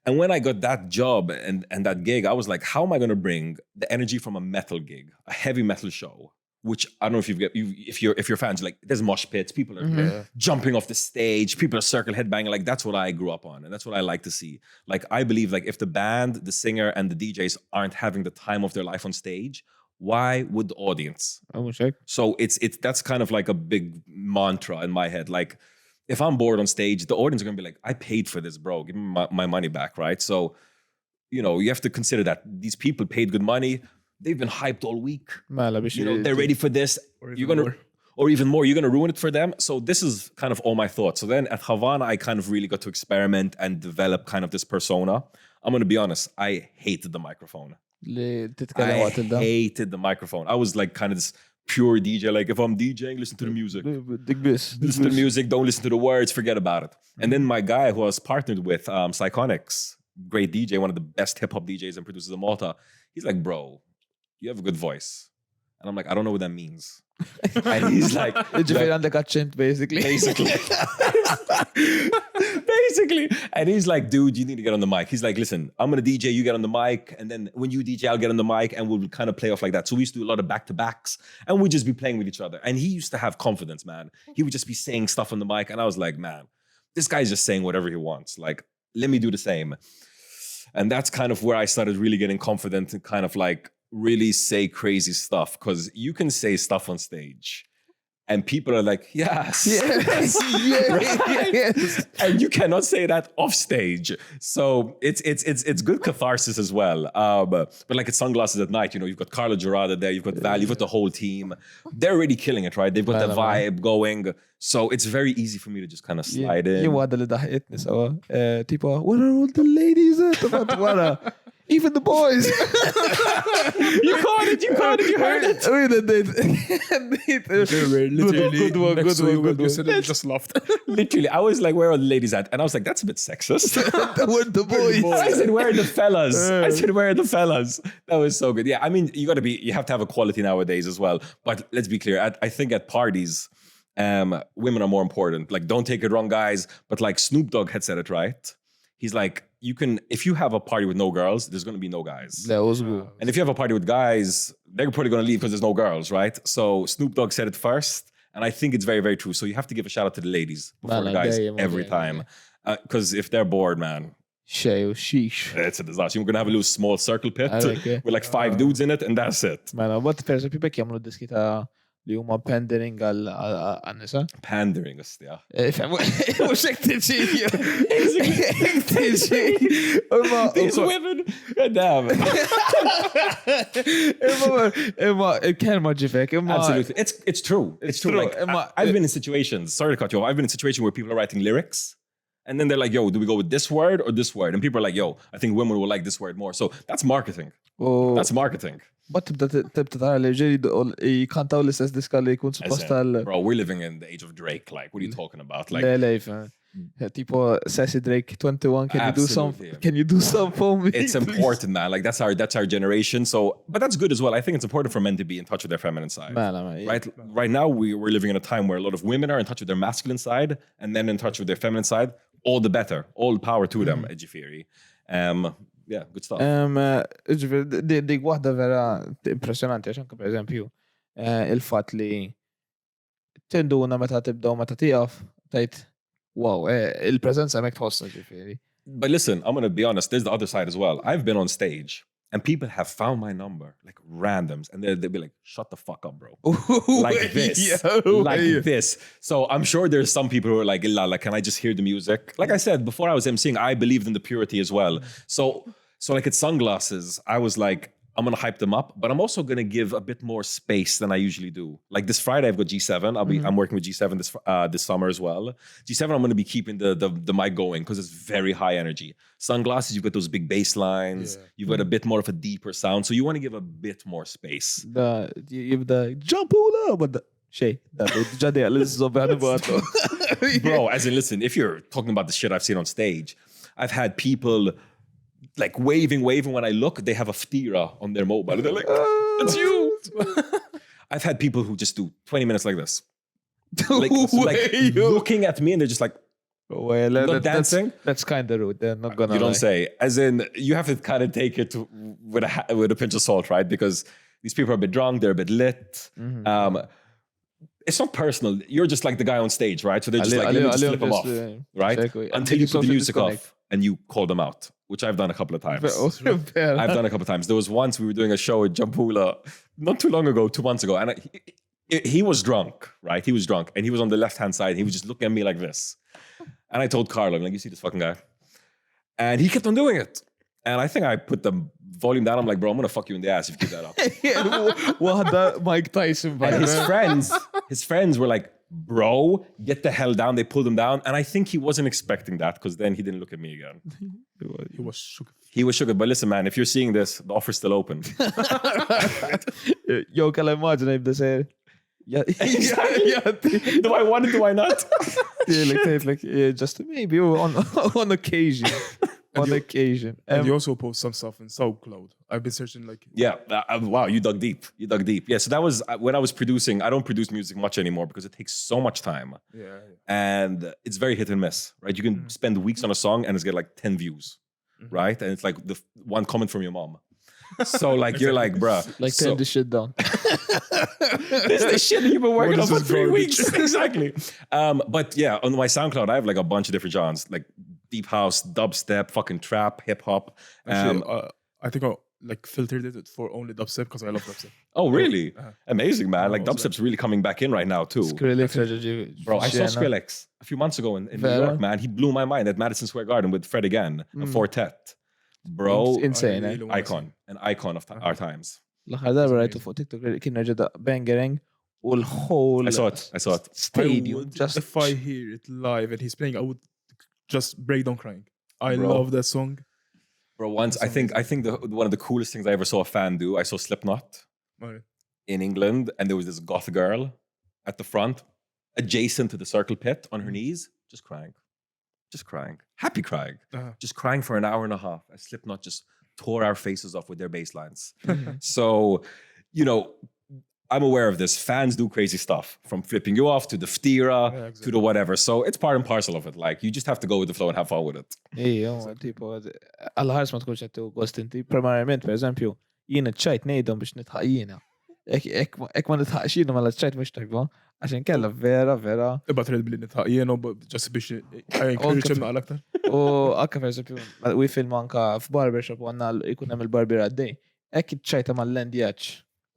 when I got that job and that gig, I was like, how am I going to bring the energy from a metal gig, a heavy metal show, which I don't know if you're fans, there's mosh pits, people are jumping off the stage, people are circle headbanging. That's what I grew up on, and that's what I like to see. I believe if the band, the singer, and the DJs aren't having the time of their life on stage, why would the audience? So it's that's kind of a big mantra in my head. If I'm bored on stage, the audience are gonna be like, I paid for this, bro. Give me my money back, right? So, you have to consider that these people paid good money. They've been hyped all week. They're ready for this. Or even more. You're gonna ruin it for them. So this is kind of all my thoughts. So then at Havana, I kind of really got to experiment and develop kind of this persona. I'm gonna be honest. I hated the microphone. I hated the microphone. I was kind of this pure DJ. If I'm DJing, listen to the music. Listen to the music, don't listen to the words, forget about it. And then my guy who I was partnered with, Psychonics, great DJ, one of the best hip-hop DJs and producers in Malta, he's like, bro, you have a good voice. And I'm like, I don't know what that means. And he's like... basically. Basically. And he's like, dude, you need to get on the mic. He's like, listen, I'm going to DJ, you get on the mic. And then when you DJ, I'll get on the mic and we'll kind of play off like that. So we used to do a lot of back-to-backs and we'd just be playing with each other. And he used to have confidence, man. He would just be saying stuff on the mic. And I was like, man, this guy's just saying whatever he wants. Let me do the same. And that's kind of where I started really getting confident and kind of really say crazy stuff. Because you can say stuff on stage. And people are like, yes. Yes. And you cannot say that off stage. So it's good catharsis as well. But it's Sunglasses at Night, you've got Carlo Gerada there, you've got Val, you've got the whole team. They're already killing it, right? They've got the vibe going. So it's very easy for me to just kind of slide in. Where are all the ladies at? Even the boys. You caught it, you heard it. Good one. Just laughed. Literally, I was like, where are the ladies at? And I was like, that's a bit sexist. Where the boys? I said, where are the fellas? That was so good. Yeah, I mean, you have to have a quality nowadays as well. But let's be clear, I think at parties, women are more important. Don't take it wrong, guys. But Snoop Dogg had said it right. He's like, if you have a party with no girls, there's going to be no guys. And if you have a party with guys, they're probably going to leave because there's no girls, right? So Snoop Dogg said it first. And I think it's very, very true. So you have to give a shout out to the ladies before the guys every time. Because if they're bored, man, sheesh. It's a disaster. You're going to have a little small circle pit with 5 dudes in it and that's it. But per esempio, bekk jamlu diski ta' li huma pandering għal-nisa. Pandering, ostja. Mux ek tiġi. These women. Damn. Kelma ġifek. Absolutely. It's true. It's true. Like, I've been in situations, sorry to cut you off, I've been in situations where people are writing lyrics and then they're like, yo, do we go with this word or this word? And people are like, yo, I think women will like this word more. So that's marketing. That's marketing. But tibda tara li ġeri jikantaw l-istess diska li jkun supposta Bro, we're living in the age of Drake. Like, what are you talking about? Like, tipo Sassy Drake 21, can you do some for me? It's important, man. Like that's our generation. So, but that's good as well. I think it's important for men to be in touch with their feminine side. Right now we're living in a time where a lot of women are in touch with their masculine side and then in touch with their feminine side. All the better. All the power to them, Ejifiri. Yeah, good stuff. Dik waħda vera impressionanti għaxan per eżempju il-fat li tinduna meta tibdaw meta tiqaf tajt wow, il-prezenza mek tħossna ġifieri. But listen, I'm going to be honest, there's the other side as well. I've been on stage and people have found my number, like randoms, and they'll be like, shut the fuck up, bro. Like this. Like this. So I'm sure there's some people who are like, can I just hear the music? Like I said, before I was emceeing, I believed in the purity as well. So like at Sunglasses, I was like, I'm going to hype them up, but I'm also going to give a bit more space than I usually do. Like this Friday, I've got G7. I'm working with G7 this summer as well. G7, I'm going to be keeping the mic going because it's very high energy. Sunglasses, you've got those big bass lines. Yeah. You've got a bit more of a deeper sound. So you want to give a bit more space. You've the jump all but the Shay, bro, as in, listen, if you're talking about the shit I've seen on stage, I've had people like waving when I look, they have a ftira on their mobile. They're like, that's you. I've had people who just do 20 minutes like this. Like looking at me and they're just like, not dancing. That's kind of rude. They're not gonna. You don't say. As in, you have to kind of take it with a pinch of salt, right? Because these people are a bit drunk, they're a bit lit. It's not personal. You're just like the guy on stage, right? So they're just like, let me just flip them off, right? Until you put the music off and you call them out, which I've done a couple of times. I've done a couple of times. There was once we were doing a show at Jampula, not too long ago, 2 months ago, and he was drunk, right? He was drunk, and he was on the left-hand side. He was just looking at me like this. And I told Carlo, I'm like, you see this fucking guy? And he kept on doing it. And I think I put the volume down. I'm like, bro, I'm going to fuck you in the ass if you keep that up. Well, Mike Tyson. And his friends were like, bro, get the hell down. They pulled him down. And I think he wasn't expecting that because then he didn't look at me again. He was shook. He was shook. But listen, man, if you're seeing this, the offer's still open. Yo, can I imagine if they say, yeah, do I want it? Do I not? Yeah, just maybe on occasion. On occasion. And you also post some stuff in SoundCloud. I've been searching like... Yeah. Wow, you dug deep. Yeah, so that was when I was producing. I don't produce music much anymore because it takes so much time. Yeah. And it's very hit and miss, right? You can spend weeks on a song and it's get like 10 views, right? And it's like the one comment from your mom. So like you're like, bruh. Like turn this shit down. This is the shit that you've been working on for 3 weeks. Exactly. But yeah, on my SoundCloud, I have like a bunch of different genres, like deep house, dubstep, fucking trap, hip hop. Actually, I think I like filtered it for only dubstep because I love dubstep. Oh, really? Amazing, man. Like dubstep's really coming back in right now too. Skrillex. Bro, I saw Skrillex a few months ago in New York, man. He blew my mind at Madison Square Garden with Fred again, a quartet. Bro, insane, icon, an icon of our times. L-aħħar darba rajtu fuq TikTok kien ġeda bangering u l-whole I saw it. Stadium. Just if I hear it live and he's playing, I would just break down crying. I love that song. Bro, once I think one of the coolest things I ever saw a fan do, I saw Slipknot in England, and there was this goth girl at the front, adjacent to the circle pit, on her knees, just crying. Happy crying. Just crying for an hour and a half as Slipknot just tore our faces off with their bass lines. So, you know, I'm aware of this. Fans do crazy stuff, from flipping you off to the ftira to the whatever. So it's part and parcel of it. Like, you just have to go with the flow and have fun with it. Tipo, għal-ħars ma tkunx għattu għost inti. Primarjament, per eżempju, jiena ċajt nejdom biex nitħaq jiena. Ek ma nitħaqx jiena ma l-ċajt biex tajba. Għaxin kella vera. Iba trid billi nitħaq jiena just biex encourage him għal aktar. U akka per eżempju, u film anka f'barbershop u għanna ikun hemm il-barbier għaddej. Ek ċajta mal-lendjaċ.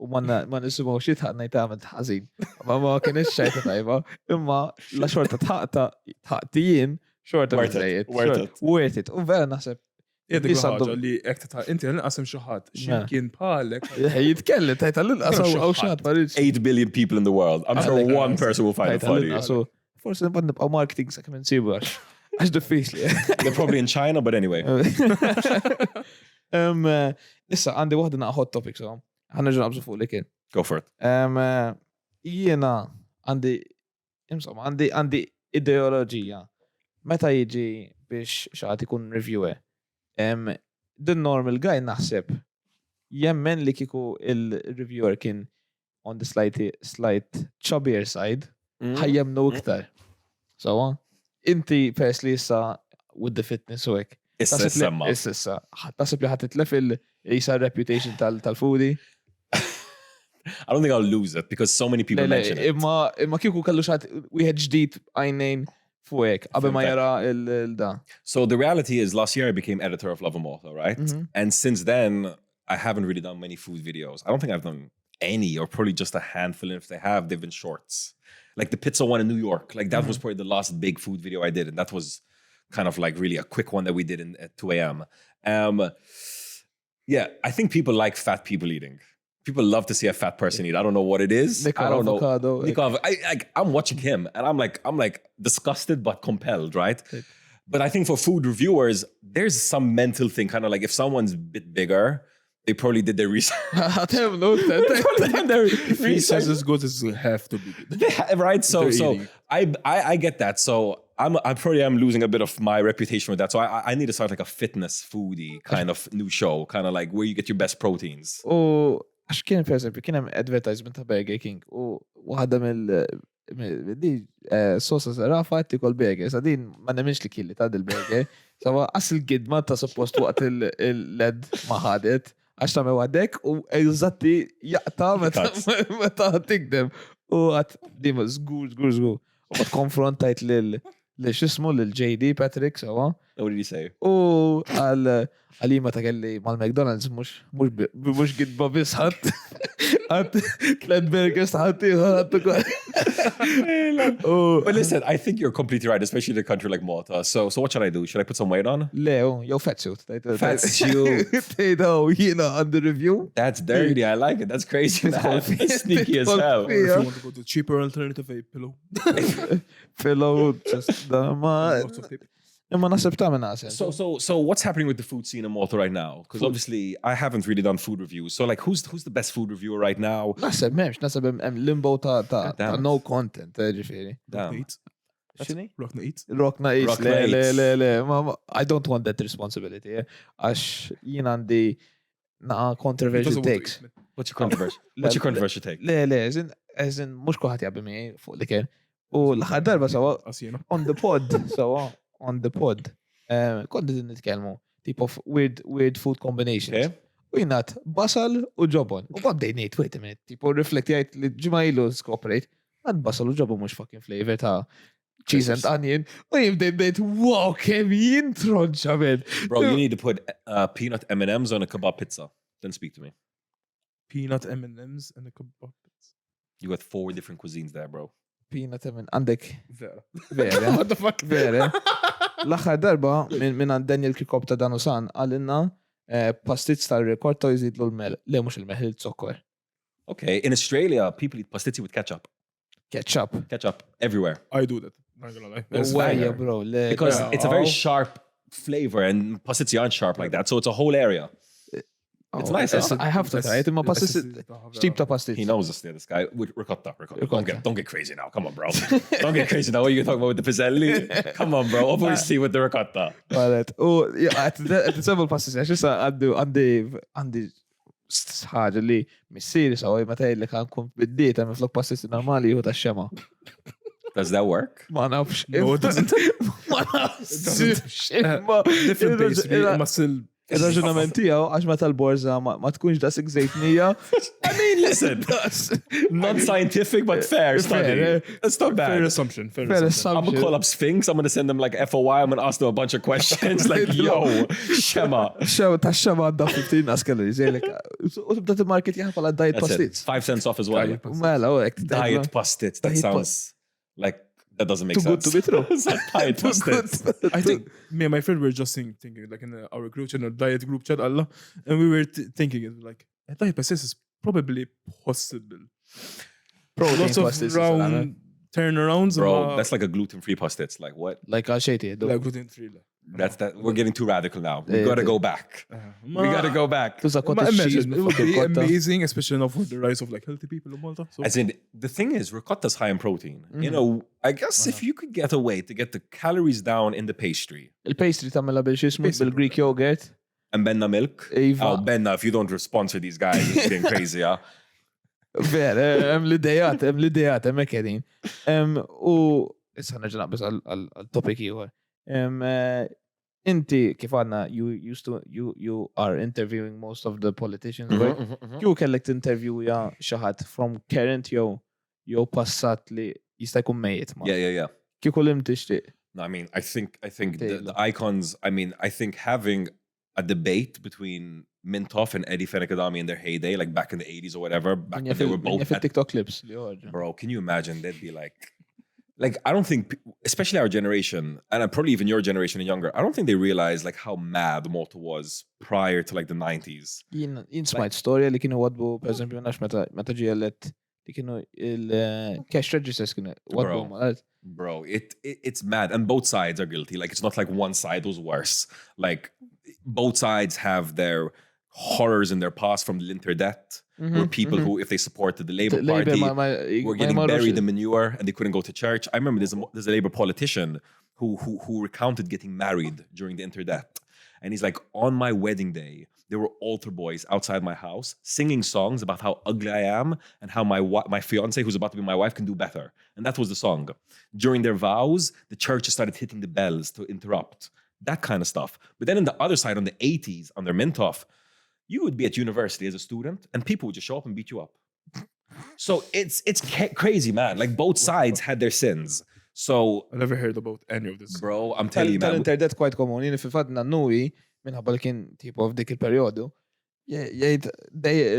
u ma nisimaw xi tħaqna jtagħmel ħażin. Ma kienx xejta tajba, imma la xorta tħaqtijin xorta worth it. U vera naħseb Jedi ħaġa li ekta ta' inti nqasem xi ħadd x'imkien bħalek. Jitkellem tajt l-inqas għaw xaħat Pariġ. 8 billion people in the world. I'm sure one person will find it funny. Forse nibgħod nibqgħu marketing sa kemm insibu għax diffiċli. They're probably in China, but anyway. Issa għandi waħda naqa' hot topic so. Ħanerġa' naqbżu fuq li kien. Go for it. Jiena għandi ideoloġija. Meta jiġi biex xaħat ikun reviewer. The normal guy naħseb jemmen li kiku il-reviewer kien on the slight chubbier side ħajjemnu iktar. So, inti pers li issa with the fitness u hekk. Issa semma. Issa. Tasib li ħatitlef il-isa reputation tal-foodie. I don't think I'll lose it because so many people mention it. Imma kiku kallu xaħat wieħed ġdid għajnejn fuq qabel ma jara il-da. So the reality is last year I became editor of Love Immortal, right? And since then I haven't really done many food videos. I don't think I've done any or probably just a handful, and if they have, they've been shorts. Like the pizza one in New York. Like that was probably the last big food video I did, and that was kind of like really a quick one that we did at 2 a.m. Yeah, I think people like fat people eating. People love to see a fat person eat. I don't know what it is. I don't know. I'm watching him and I'm like disgusted but compelled, right? But I think for food reviewers, there's some mental thing, kind of like if someone's a bit bigger, they probably did their research. Research as good as it have to be. Right? So I get that. So I probably am losing a bit of my reputation with that. So I need to start like a fitness foodie kind of new show, kind of like where you get your best proteins. Oh, għax kien per esempio, kien hemm advertisement ta' Burger King u waħda mill sosa sarafa tikol burger, sa din ma nemminx li kelli ta' dil-burger, sa qas il-gidma ta' suppost waqt il-led ma ħadet, għax ta' mewadek u eżatti jaqta meta tikdem u għat dima zgur. U għat konfrontajt l-xismu l-JD Patrick, sawa. What did he say? U għalima ta' kelli mal-McDonald's mux gidba bis ħadd 3 burgers ħatti But listen, I think you're completely right, especially in a country like Malta. So what should I do? Should I put some weight on? Leo, yo fat suit. Fat suit. On the review. That's dirty. I like it. That's crazy. Sneaky as hell. If you want to go to cheaper alternative, a pillow. Pillow, just lots of people. So what's happening with the food scene in Malta right now? Because obviously I haven't really done food reviews. So like who's the best food reviewer right now? Nasib limbo ta' no content, ġifieri. Ir-Rokna eats. Ir-Rokna eats. Le. I don't want that responsibility. Għax jien għandi controversial takes. What's your controversial take? Le, as in mux kuħat jabbi mi fuq li kien. U l-ħad darba sawa on the pod, kont din nitkelmu, type of weird food combinations. U jinaat basal u ġobon. U bad dejnejt, wait a minute, tipo reflektijajt li ġmajlu skoprejt, għad basal u ġobon mux fucking flavor ta' cheese and onion. U jibdejt, wow, kem jintronċa, man. Bro, you need to put peanut M&Ms on a kebab pizza. Then speak to me. Peanut M&Ms and a kebab pizza. You got 4 different cuisines there, bro. Peanut M&Ms, għandek. Vera. What the fuck? Vera. L-axar darba minn għand Daniel Kirkop ta' Danusan għalinna pastizz tal-rekorto jizidlu l-mel. Le mux il-mel, il-zokkor. Okay, in Australia, people eat pastizzi with ketchup. Ketchup everywhere. I do that. Not gonna lie. Why, bro? Because it's a very sharp flavor and pastizzi aren't sharp like that. So it's a whole area. It's nice. I have to try it. Ma pastizzi, xtib ta' pastizzi. He knows this guy. Ricotta. Don't get crazy now. Come on, bro. Don't get crazy now. What are you talking about with the pizzelli? Come on, bro. Obviously with the ricotta. Għalet. Għat-sebel pastizzi. Għaxissa għandi ħaġa li missiri sawa ma tajli kan kun bid-dieta minn flok pastizzi normali u ta' xema. Does that work? Ma nafx. No, it doesn't. Ma nafx. Different basically. Il-raġunament tiegħu għax meta l-borza ma tkunx da żejtnija. I mean, listen, non-scientific but fair study. It's not bad. Fair assumption. Fair I'm assumption. gonna call up Sphinx. I'm gonna send them like FOI. I'm gonna ask them a bunch of questions like, yo, Shema. Ta' xema għadda 15 nas calories. U tibda t-market jaħ pala diet That's it. pastits. 5 cents off as well. Mela, u ek. Diet pastits. That Diet sounds like that doesn't make Too sense. good to be true. It's like diet pastits. I think me and my friend were just thinking like in our group chat, diet group chat, Allah, and we were thinking it like a diet pastis is probably possible. Lots of round turnarounds. Bro, that's like a gluten-free pastits. Like what? Like għaxejti. like gluten-free. That's that. We're getting too radical now. We gotta go back. We gotta go back. Tuża kotta Imagine, it would be amazing, especially now for the rise of like healthy people in Malta. So. As in, the thing is, ricotta's high in protein. You know, I guess if you could get a way to get the calories down in the pastry. Il-pastry tamela bil-xismu, bil-Greek yogurt. And Benna milk. Iva. Oh, Benna, if you don't sponsor these guys, it's getting crazy, yeah? Ver, l-idejat, emmek edin. U, issa nerġa naqbis għal-topic ieħor. Inti kif għadna you are interviewing most of the politicians, right? Kju kellek t-interviewja xi ħadd from current jew passat li jista' jkun mejjed ma. Yeah. Kieku lim tixtieq. No, I mean, I think the icons, I mean, I think having a debate between Mintoff and Eddie Fenekadami in their heyday, like back in the 80s or whatever, back when they were both at, TikTok clips. Bro, can you imagine? They'd be like, I don't think, especially our generation, and probably even your generation and younger, I don't think they realize like how mad Malta was prior to like the 90s. Jien smajt storja li kienu wadbu, per eżempju, nax meta ġielet li kienu il-cash registers kienu wadbu ma. Bro, it's mad. And both sides are guilty. Like, it's not like one side was worse. Like, both sides have their horrors in their past from the Linter debt, where people who, if they supported the Labour Party, were getting buried in manure and they couldn't go to church. I remember there's a Labour politician who recounted getting married during the Inter debt. And he's like, on my wedding day, there were altar boys outside my house singing songs about how ugly I am and how my fiance, who's about to be my wife, can do better. And that was the song. During their vows, the church started hitting the bells to interrupt. That kind of stuff. But then on the other side, on the 80s, under Mintoff, you would be at university as a student and people would just show up and beat you up. So it's crazy, man. Like, both sides had their sins. So I never heard about any of this. Bro, I'm telling you, man. Tal-internet quite komuni, li fil-fadna nui, minħabba li kien tipo f'dik il-periodu, jgħid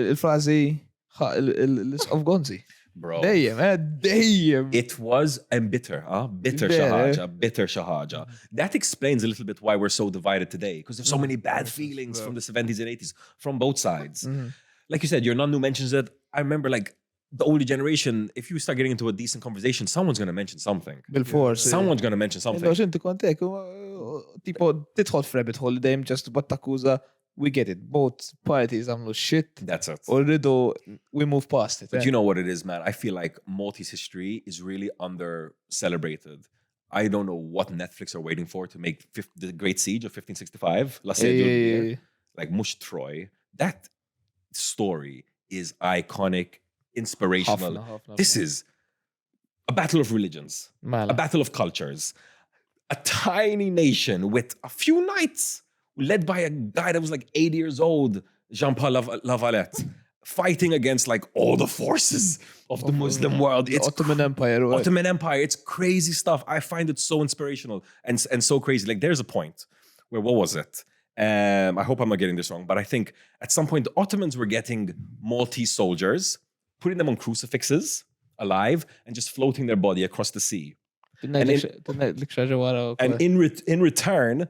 il-frazi l-isqof gonzi. Bro. Dejjem. It was bitter, bitter shahaja. That explains a little bit why we're so divided today, because there's so many bad feelings from the 70s and 80s from both sides. Like you said, your non-new mentions that. I remember, like, the older generation, if you start getting into a decent conversation, someone's going to mention something. Bil-fors. Someone's going to mention something. Inti kontek, tipo, titħol f'rabbit hole dejjem just bat takkuża, we get it. Both parties għamlu shit. That's it. Or we move past it. But you know what it is, man? I feel like Maltese history is really under-celebrated. I don't know what Netflix are waiting for to make the Great Siege of 1565. Like Mush Troy. That story is iconic, inspirational. This is a battle of religions, a battle of cultures, a tiny nation with a few knights led by a guy that was like 80 years old, Jean-Paul Lavalette, fighting against like all the forces of the Muslim world. It's Ottoman Empire. Right? Ottoman Empire. It's crazy stuff. I find it so inspirational and so crazy. Like, there's a point where, what was it? I hope I'm not getting this wrong, but I think at some point the Ottomans were getting Maltese soldiers, putting them on crucifixes alive and just floating their body across the sea. And in return,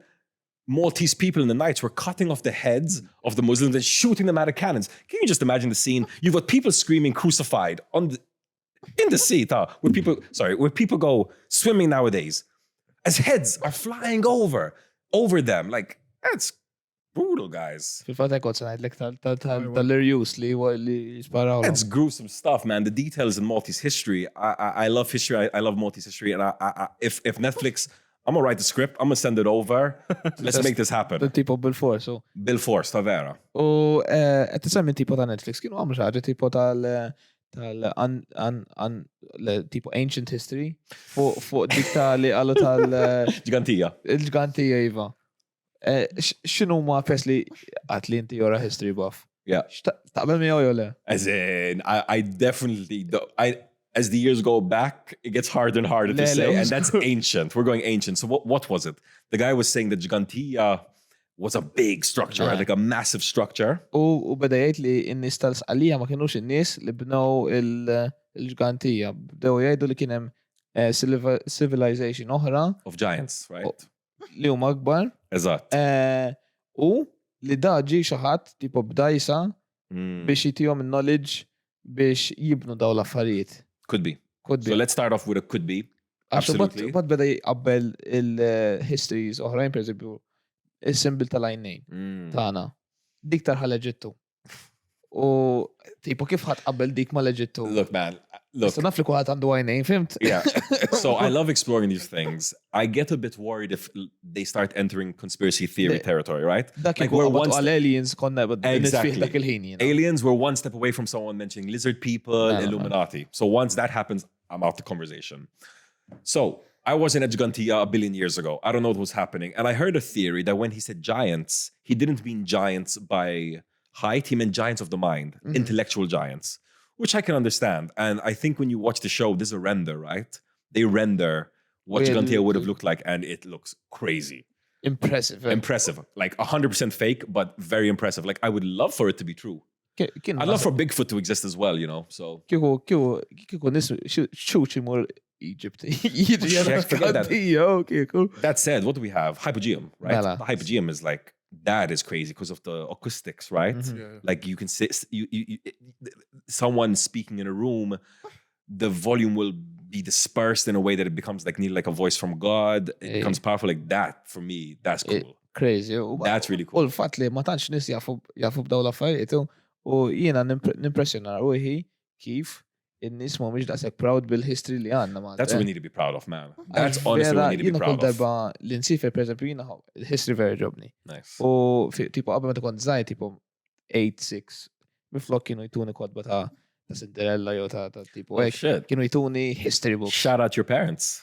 Maltese people in the knights were cutting off the heads of the Muslims and shooting them out of cannons. Can you just imagine the scene? You've got people screaming crucified in the sea, where people go swimming nowadays, as heads are flying over them. Like, that's brutal, guys. That's gruesome stuff, man. The details in Maltese history. I love history. I love Maltese history. And if Netflix, I'm going to write the script. I'm going to send it over. Let's make this happen. The tipo bil-fors. Bil-fors, ta' vera. U għed t-semmi tipo ta' Netflix, kienu għamlu xaġa tipo tipo ancient history, fuq dik li għallu Ġgantija. Il-ġgantija, Iva. X'inhu ma pers li għat li inti jora history buff? Yeah. Taqbel mi jew le? As in, I definitely, as the years go back, it gets harder and harder to say, and that's ancient. We're going ancient. So what was it? The guy was saying that Gigantia was a big structure, right? Like a massive structure. U beda jgħid li n-nies tal-Sqalija ma kienux in-nies li bnew il-Ġgantija. Bdew jgħidu li kien hemm civilization oħra Of giants, right? li huma akbar. Eżatt. U li da ġi xi ħadd tipo bdajsa biex jitihom knowledge biex jibnu daw l-affarijiet. Could be. Could be. So let's start off with a could be. Absolutely. Bat beda jqabbel il-histories oħrajn, per eżempju, il-symbol tal-għajnejn tagħna. Dik tarħal Eġittu. U tipo kif ħadd qabel dik ma l-Eġittu? Look, man. Look. Issa naf li kulħadd għandu għajnejn, fimt? Yeah. So I love exploring these things. I get a bit worried if they start entering conspiracy theory territory, right? Dak Like we're we're aliens konna Exactly. dak il-ħin. Aliens, we're one step away from someone mentioning lizard people, No. Illuminati. So once that happens, I'm out the conversation. So I was in Gigantia a billion years ago. I don't know what was happening. And I heard a theory that when he said giants, he didn't mean giants by height. He meant giants of the mind, intellectual giants, which I can understand. And I think when you watch the show, there's a render, right? They render what Gigantia would have looked like, and it looks crazy. Impressive. Impressive. Like 100% fake, but very impressive. Like I would love for it to be true. I'd love for Bigfoot to exist as well, you know? So Kiku nismu xuċi mur Egypt. Forget that. Kiku. That said, what do we have? Hypogeum, right? Mela. The hypogeum is like, that is crazy because of the acoustics, right? Yeah. Like you can sit, someone speaking in a room, the volume will be dispersed in a way that it becomes like nearly like a voice from God. It becomes powerful like that. For me, that's cool. Crazy. That's really U cool. l-fat li ma tantx nis jafu b'daw l-affarijiet u jiena nimpressjonar ruħi kif in-nies mhumiex daqshekk proud bil-history li għandna ma. That's what we need to be proud of, man. That's honestly what we need to be proud Jiena of. darba l-insifer, per eżempju, jiena il-history very ġobni. Nice. U tipo qabel meta kont żgħir tipo 8-6 miflok kienu jtuni kodba ta' Cinderella jew ta' tipo hekk. Shit. Kienu jtuni history books. Shout out your parents.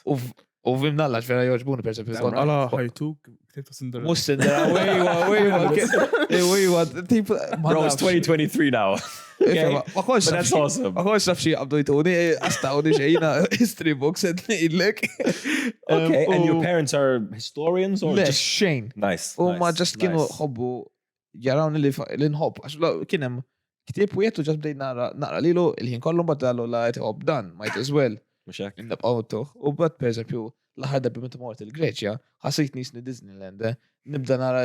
U vimnallax vera joġbuni, per eżempju. Għala ħajtu, ktib ta' Cinderella. Mux Cinderella, wejwa, tipo. Bro, it's 2023 now. But that's awesome. Ma konx naf xie għabdu jtuni, għastawni xejna history books id-lek. Okay, and your parents are historians or Le, just... xejn. Nice. U ma nice, ġast kienu nice. ħobbu jarawni li nħobb. Għax kienem ktib u jettu ġast bdej naqra lilu il-ħin kollu badalu la jtħobb dan, might as well. Muxek. Nibqawtu. U bat per eżempju, l-ħar darbi meta mort il-Greċja, ħasejt nisni Disneyland, nibda nara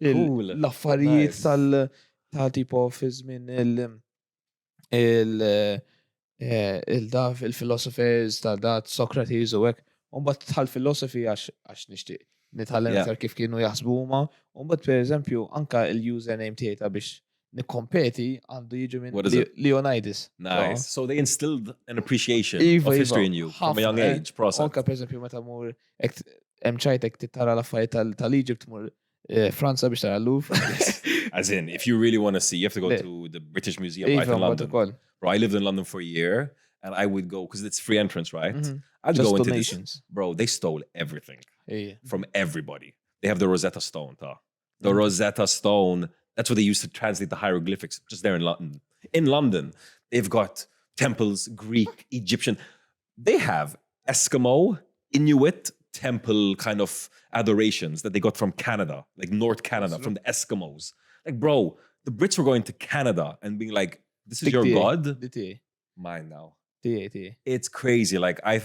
Cool. l-affarijiet Nice. tal-tipo fi żmien il-philosophers tal-dat Socrates u hekk. U mbagħad tħall-filosofi għax nixtieq nitħallem aktar kif kienu jaħsbu huma. U mbagħad per eżempju anka il-username tiegħi ta' biex nikkompeti għandu jiġu minn What is it? Leonidas. Nice. So they instilled an appreciation Iva, of history iva. in you from a young Ħafna, age process. Anka per eżempju meta mur hemm ċajtek tittara l-affarijiet tal-Egypt mur Franza biex tara l-Louvre. As in, if you really want to see, you have to go Le. to the British Museum right in London. Bro, I lived in London for a year, and I would go, because it's free entrance, right? I'd Just go into donations. this. Bro, they stole everything Yeah. from everybody. They have the Rosetta Stone, ta. The Rosetta Stone, that's what they use to translate the hieroglyphics, just there in London. In London, they've got temples, Greek, Egyptian. They have Eskimo, Inuit temple kind of adorations that they got from Canada, like North Canada, from the Eskimos. Like, bro, the Brits were going to Canada and being like, this is your god? Tiegħi. Mine now. Tiegħi. It's crazy. Like I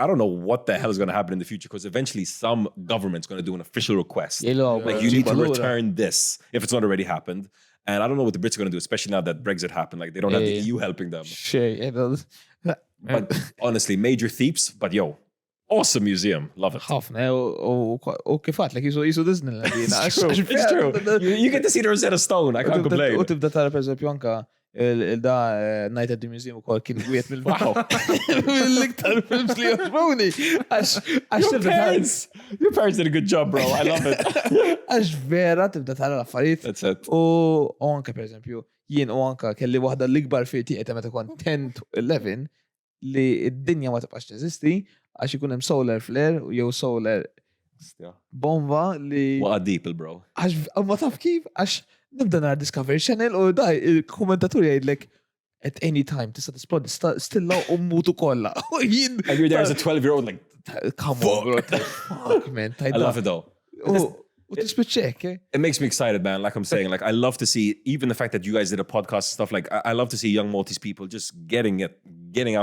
don't know what the hell is going to happen in the future because eventually some government's going to do an official request. Like you need to return this if it's not already happened. And I don't know what the Brits are going to do, especially now that Brexit happened. Like they don't have the EU helping them. But honestly, major thieves. But yo, awesome museum. Love it. ħafna u kifat, like jisu Disneyland. It's true. You get to see the Rosetta Stone. I can't complain. U tibda tara per eżempju anka il-da Night at the Museum u kol kien gwiet Wow. mill-iktar films li jorbuni. Your parents did a good job, bro. I love it. Għax vera tibda tara l-affarijiet. That's it. U anka per eżempju, jien u anka kelli waħda l-ikbar firti eta meta kont 10-11 li id-dinja ma tibqax teżisti għax ikun hemm solar flare jew solar bomba li What a deep, bro. ma taf kif għax nibda nar Discovery Channel u daj il-kommentatur jgħidlek at any time tista' tisplodi stilla u mutu kollha. And you're there as a 12-year-old like, come on, bro. Fuck, man. I love it though. U tispiċċek, eh? It makes me excited, man. Like I'm saying, like I love to see even the fact that you guys did a podcast and stuff. Like I love to see young Maltese people just getting out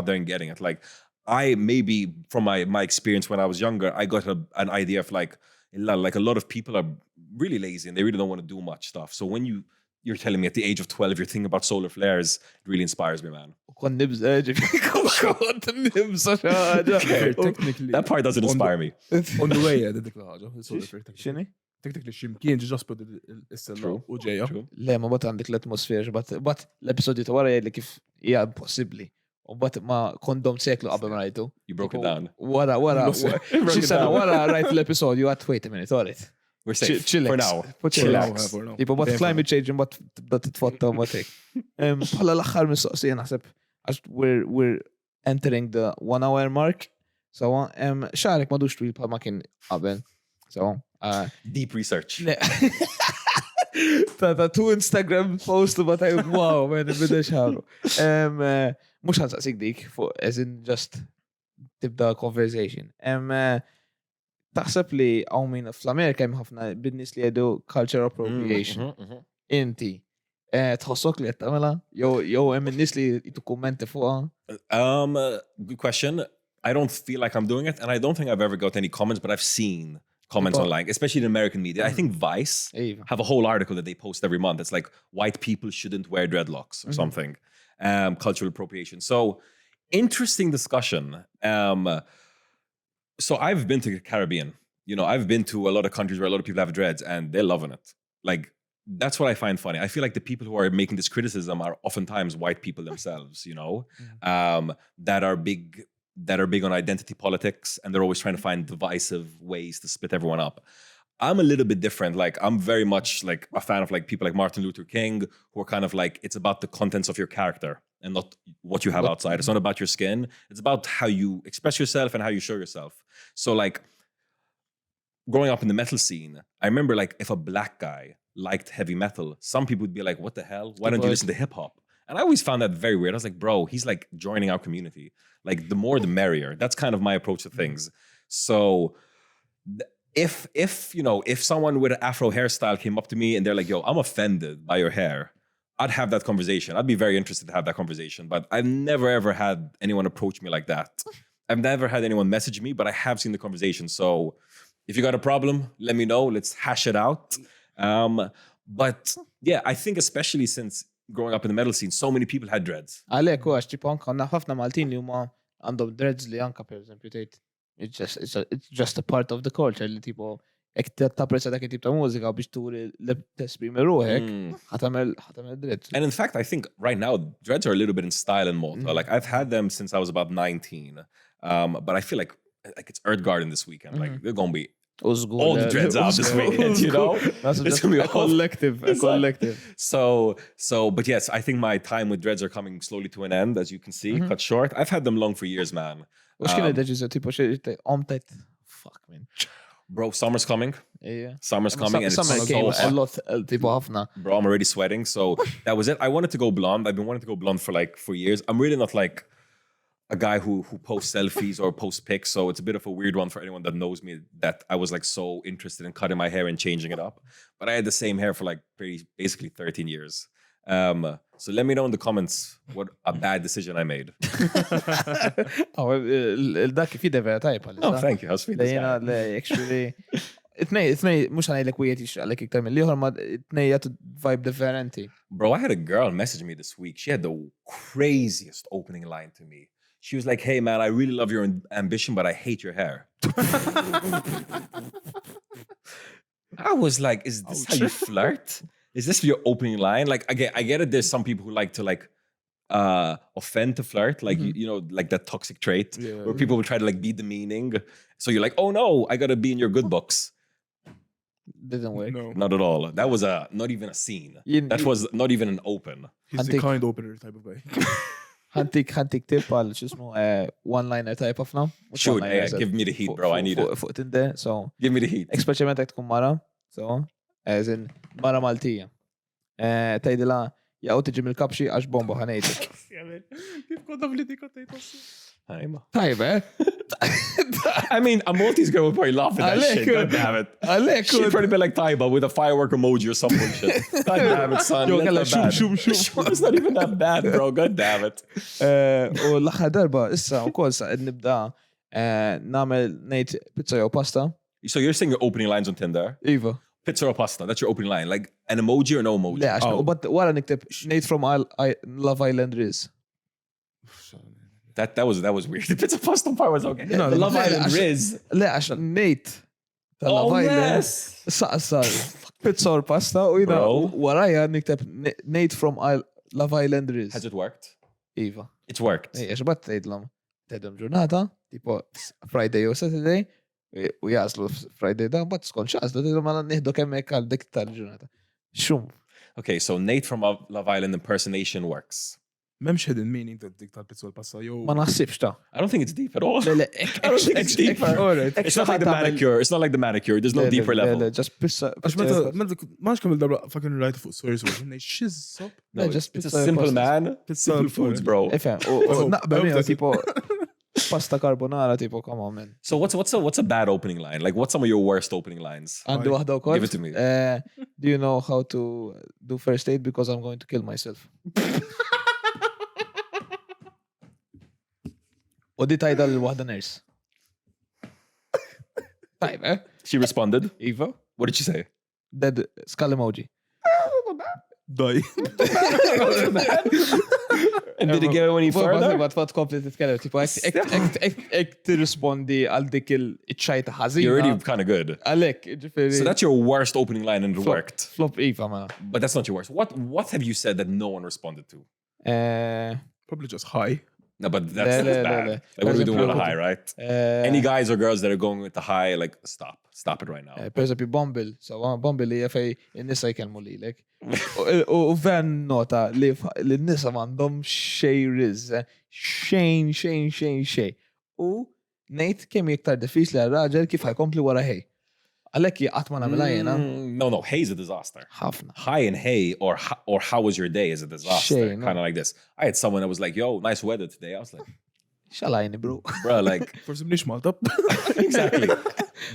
there and getting it. Like I maybe from my experience when I was younger, I got an idea of like a lot of people are really lazy and they really don't want to do much stuff. So when you're telling me at the age of 12 you're thinking about solar flares, it really inspires me, man. Kon nibza Technically. That part doesn't inspire me. On the way, dik l-ħagġa. Xini? Technically, ximkien ġaspod il-sella u ġeja. Le, ma bat għandek l-atmosfera, bat l-episodju ta' wara jgħidli kif hija impossibbli. U bat ma kondom seklu qabel ma rajtu. You broke it down. Wara, xi sena wara rajt l-episodju għat wait a minute, alright. We're safe. Chillax. For now. Chillax. Tipo, but climate change but titfotta u batek. Bħala l-axħar mistoqsija naħseb għax we're entering the 1 hour mark. So, xarek madux twil bħal ma kien qabel. So, deep research. Ta' two Instagram post but I wow, man, bida xaru. Mux ħansaqsik dik, as in just tibda conversation. Taħseb li għaw min fl-Amerika jem ħafna bidnis li għedu culture appropriation. Inti, tħossok li għettamela? Jow jem nis li jitu kommenti fuqa? Good question. I don't feel like I'm doing it, and I don't think I've ever got any comments, but I've seen comments online, especially in American media. I think Vice have a whole article that they post every month. It's like, white people shouldn't wear dreadlocks or something. Cultural appropriation. So, interesting discussion. So I've been to the Caribbean. You know, I've been to a lot of countries where a lot of people have dreads and they're loving it. Like, that's what I find funny. I feel like the people who are making this criticism are oftentimes white people themselves, you know, that are big on identity politics, and they're always trying to find divisive ways to split everyone up. I'm a little bit different. Like, I'm very much like a fan of like people like Martin Luther King, who are kind of like, it's about the contents of your character and not what you have outside. It's not about your skin. It's about how you express yourself and how you show yourself. So like, growing up in the metal scene, I remember like if a black guy liked heavy metal, some people would be like, what the hell? Why don't you listen to hip hop? And I always found that very weird. I was like, bro, he's like joining our community. Like the more, the merrier. That's kind of my approach to things. So if someone with an Afro hairstyle came up to me and they're like, yo, I'm offended by your hair, I'd have that conversation. I'd be very interested to have that conversation. But I've never, ever had anyone approach me like that. I've never had anyone message me, but I have seen the conversation. So if you got a problem, let me know. Let's hash it out. But yeah, I think especially since growing up in the metal scene, so many people had dreads. Għalek, u għax ċipu anka ħafna Maltin li huma għandhom dreads li anka per eżempju tgħid. It's just a part of the culture li tipo ek tapprezza dak it-tip ta' mużika biex turi li tesprimi ruħek, ħatamel dreads. And in fact, I think right now dreads are a little bit in style in Malta. Like I've had them since I was about 19. But I feel like it's Earth Garden this weekend. Like they're gonna be all the dreads out this weekend, you know? It's gonna be a collective. So, but yes, I think my time with dreads are coming slowly to an end, as you can see, cut short. I've had them long for years, man. Fuck, man. Bro, summer's coming. Yeah. Summer's coming, and summer it's came so a lot, tipo ħafna. Bro, I'm already sweating, so that was it. I wanted to go blonde. I've been wanting to go blonde for years. I'm really not like a guy who posts selfies or posts pics, so it's a bit of a weird one for anyone that knows me, that I was like so interested in cutting my hair and changing it up. But I had the same hair for like basically 13 years. So let me know in the comments what a bad decision I made. Dak fide vera tajpa. Oh, thank you. How sweet is that? Actually, itnej, mux għanajlek u jieti xaqlek iktar mill-liħor, ma itnej jgħatu vibe differenti. Bro, I had a girl message me this week. She had the craziest opening line to me. She was like, hey man, I really love your ambition, but I hate your hair. I was like, is this how you flirt? Is this your opening line? Like, I get it. There's some people who like to like offend to flirt, like you know, like that toxic trait where people will try to like be demeaning. So you're like, oh no, I gotta be in your good books. Didn't work. No. Not at all. That was not even a scene. That was not even an open. He's the kind opener type of guy. ħantik tip għal xismu one-liner type ħafna. Shoot, give me the heat, bro. I need it. Fuq Tinder, so. Give me the heat. Speċjalment jekk tkun mara, so, as in mara Maltija. Tgħidilha jaw tiġi mill-kapxi għax bomba ħanejtek. Kif konna vlidi kontajt Tajba, I mean, a Maltese girl would probably laugh at that shit. God damn it. She'd probably be like Taiba with a firework emoji or some bullshit. God damn it, son. That's not bad. It's not even that bad, bro. God damn it. U l-aħħar darba, issa, u kol sa' nibda namel nejt pizza jew pasta. So you're saying your opening lines on Tinder? Iva. Pizza or pasta? That's your opening line. Like an emoji or no emoji? Le, għax, but wara nikteb nejt from Love Island Riz. That was weird. The pizza pasta part was okay. No, the Love Island Riz. Le, għax nejt. Oh, yes. Saqsar. Pizza or pasta. U jina, waraja nikteb nejt from Love Island Riz. Has it worked? Iva. It's worked. Għax bat tgħidlhom ġurnata, tipo Friday u Saturday, u jaslu Friday da, bat skon xaslu, tgħidlhom għal nieħdu kemm hekk għal dik tal-ġurnata. Xum. Okay, so Nate from Love Island impersonation works. Memx hidden meaning ta' dik tal-pizza l-passa, jow. Ma naħsibx ta'. I don't think it's deep at all. I don't think it's deeper. It's not like the manicure. It's not like the manicure. There's no deeper level. Just pizza. Għax maħx kamil darba fucking rajta fuq stories u għinnej shiz sop. No, just it's a simple man. Simple foods, bro. Efem, u naqbel minna tipo pasta carbonara, tipo, come on, man. So what's a bad opening line? Like, what's some of your worst opening lines? Għandi waħda u kol. Give it to me. Do you know how to do first aid because I'm going to kill myself? U di tajda l-wahda nurse. Tajba. She responded. Eva. What did she say? Dead skull emoji. Die. And did it get any further? But kompli titkellem, tipo, ek tirrispondi għal dik il-ċajta ħazina. You're already kind of good. Għalek, ġifiri. So that's your worst opening line and it worked. Flop Eva, ma. But that's not your worst. What have you said that no one responded to? Probably just hi. No, but that's bad. Like, what are we doing with a high, right? Any guys or girls that are going with the high, like, stop it right now. Per eżempju, Bumble. So, Bumble hija fej in-nisa jkellmu lilek. U ven nota li n-nisa m'għandhom xej riz. Xejn. U Nate kemm iktar diffiċli għal-raġel kif ħajkompli wara ħej. Għalek jgħat ma namela jena. No, hey is a disaster. Ħafna. Hi and hey or how was your day is a disaster. Shame, kind of like this. I had someone that was like, yo, nice weather today. I was like, xalajni, bro. Bro, like. For some niche Malta. Exactly.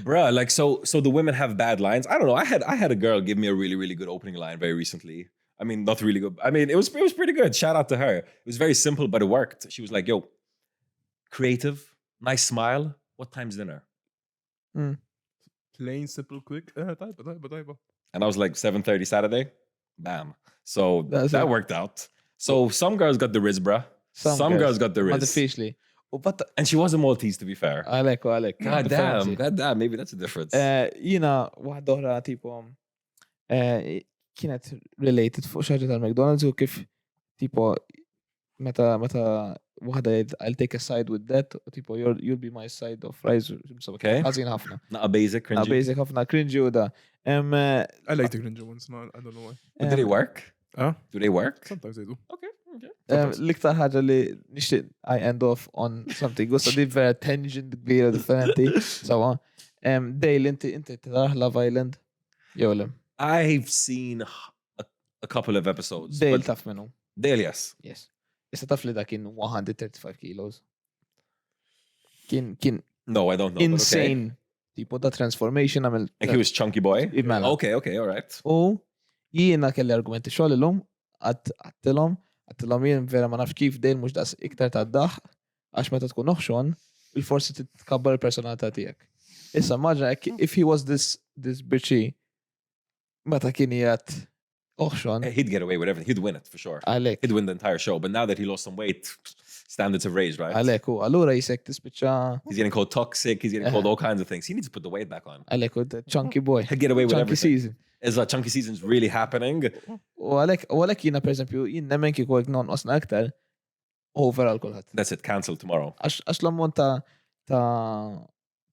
Bro, like, so the women have bad lines. I don't know. I had a girl give me a really, really good opening line very recently. I mean, not really good. I mean, it was pretty good. Shout out to her. It was very simple, but it worked. She was like, yo, creative, nice smile. What time's dinner? Plain, simple, quick. Tajba. And I was like, 7:30 Saturday. Bam. So that worked out. So some girls got the riz, bruh. Some girls got the riz. Diffiċli. And she was a Maltese, to be fair. Għalek. God damn. Maybe that's a difference. Jina, waħda oħra, tipo, kienet related fuq xaġa tal-McDonald's u kif, tipo, meta waħda jgħid, I'll take a side with that, u tipo, you'll be my side of fries. Okay. Għazin ħafna. Not a basic cringy. A basic ħafna cringy u da. I like the cringy ones, no, I don't know why. But do they work? Huh? Do they work? Sometimes they do. Okay. L-iktar ħaġa li nixtieq I end off on something. Gusta di vera tangent kbira differenti. So, Dale, inti taraħ Love Island? Jew le? I've seen a couple of episodes. Dale taf minnu. Dale, yes. Yes. Issa taf li da kien 135 kilos. Kien No, I don't know. insane. Tipo da transformation għamil. Like he was chunky boy? Imela. Okay, all right. U jiena kelli argumenti xogħol illum għattilhom jien vera ma nafx kif Dale mhux daqs iktar taddaħ għax meta tkun oħxon il-forsi titkabbar il-personalità tiegħek. Issa maġna if he was this bitchy meta kien jgħat oħxon. He'd get away with everything. He'd win it for sure. Għalek. He'd win the entire show. But now that he lost some weight, standards have raised, right? Għalek u allura jisek tispiċċa. He's getting called toxic. He's getting called all kinds of things. He needs to put the weight back on. Għalek u chunky boy. He'd get away with chunky everything. Season. Is that chunky season's really happening? U għalek jina per esempio jien nemmen kiku għek non osna aktar over għal kulħadd. That's it. Cancel tomorrow. Għax l-ammont ta'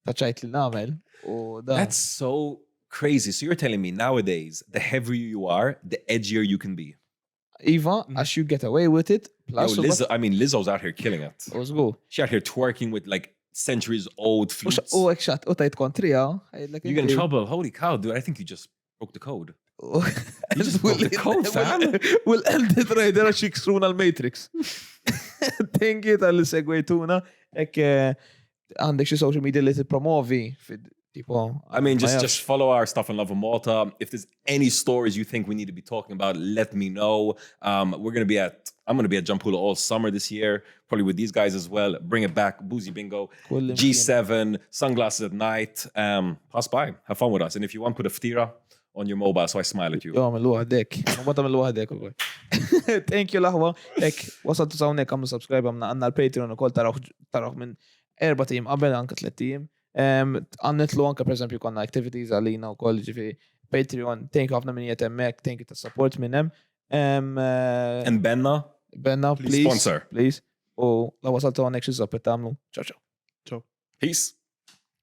ċajt li namel u da. That's so crazy. So you're telling me nowadays, the heavier you are, the edgier you can be. Iva, għax you get away with it. Yo, Lizzo's out here killing it. Użgu. She out here twerking with like centuries old flutes. U ekxat, u tajt kontrija. You get in trouble. Holy cow, dude. I think you just broke the code. You just broke the code, fam. Will ended rider għax jiksruna l-Matrix. Thank you tal-li segwejtuna. Ek għandek xi social media li t-promovi tipo. I mean, just follow our stuff on Love of Malta. If there's any stories you think we need to be talking about, let me know. I'm gonna be at Jumpula all summer this year, probably with these guys as well. Bring it back, Boozy Bingo, G7, Sunglasses at Night. Pass by, have fun with us. And if you want, put a ftira on your mobile so I smile at you. Jo, għamilu għadek. Għamilu għadek. Thank you, laħwa. Ek, wasaltu sawnek għamlu subscribe għanna l-Patreon u kol taraħ minn 4 team, qabel anka 3 team. Għannetlu anka, per esempio, konna activities għalina u koll ġifi Patreon. Thank you għafna minn jettemmek, thank you ta' support minnem. And Benna, please. Sponsor. Please. U la wasaltu għonek xizzappet tamlu. Ciao, ciao. Ciao. Peace.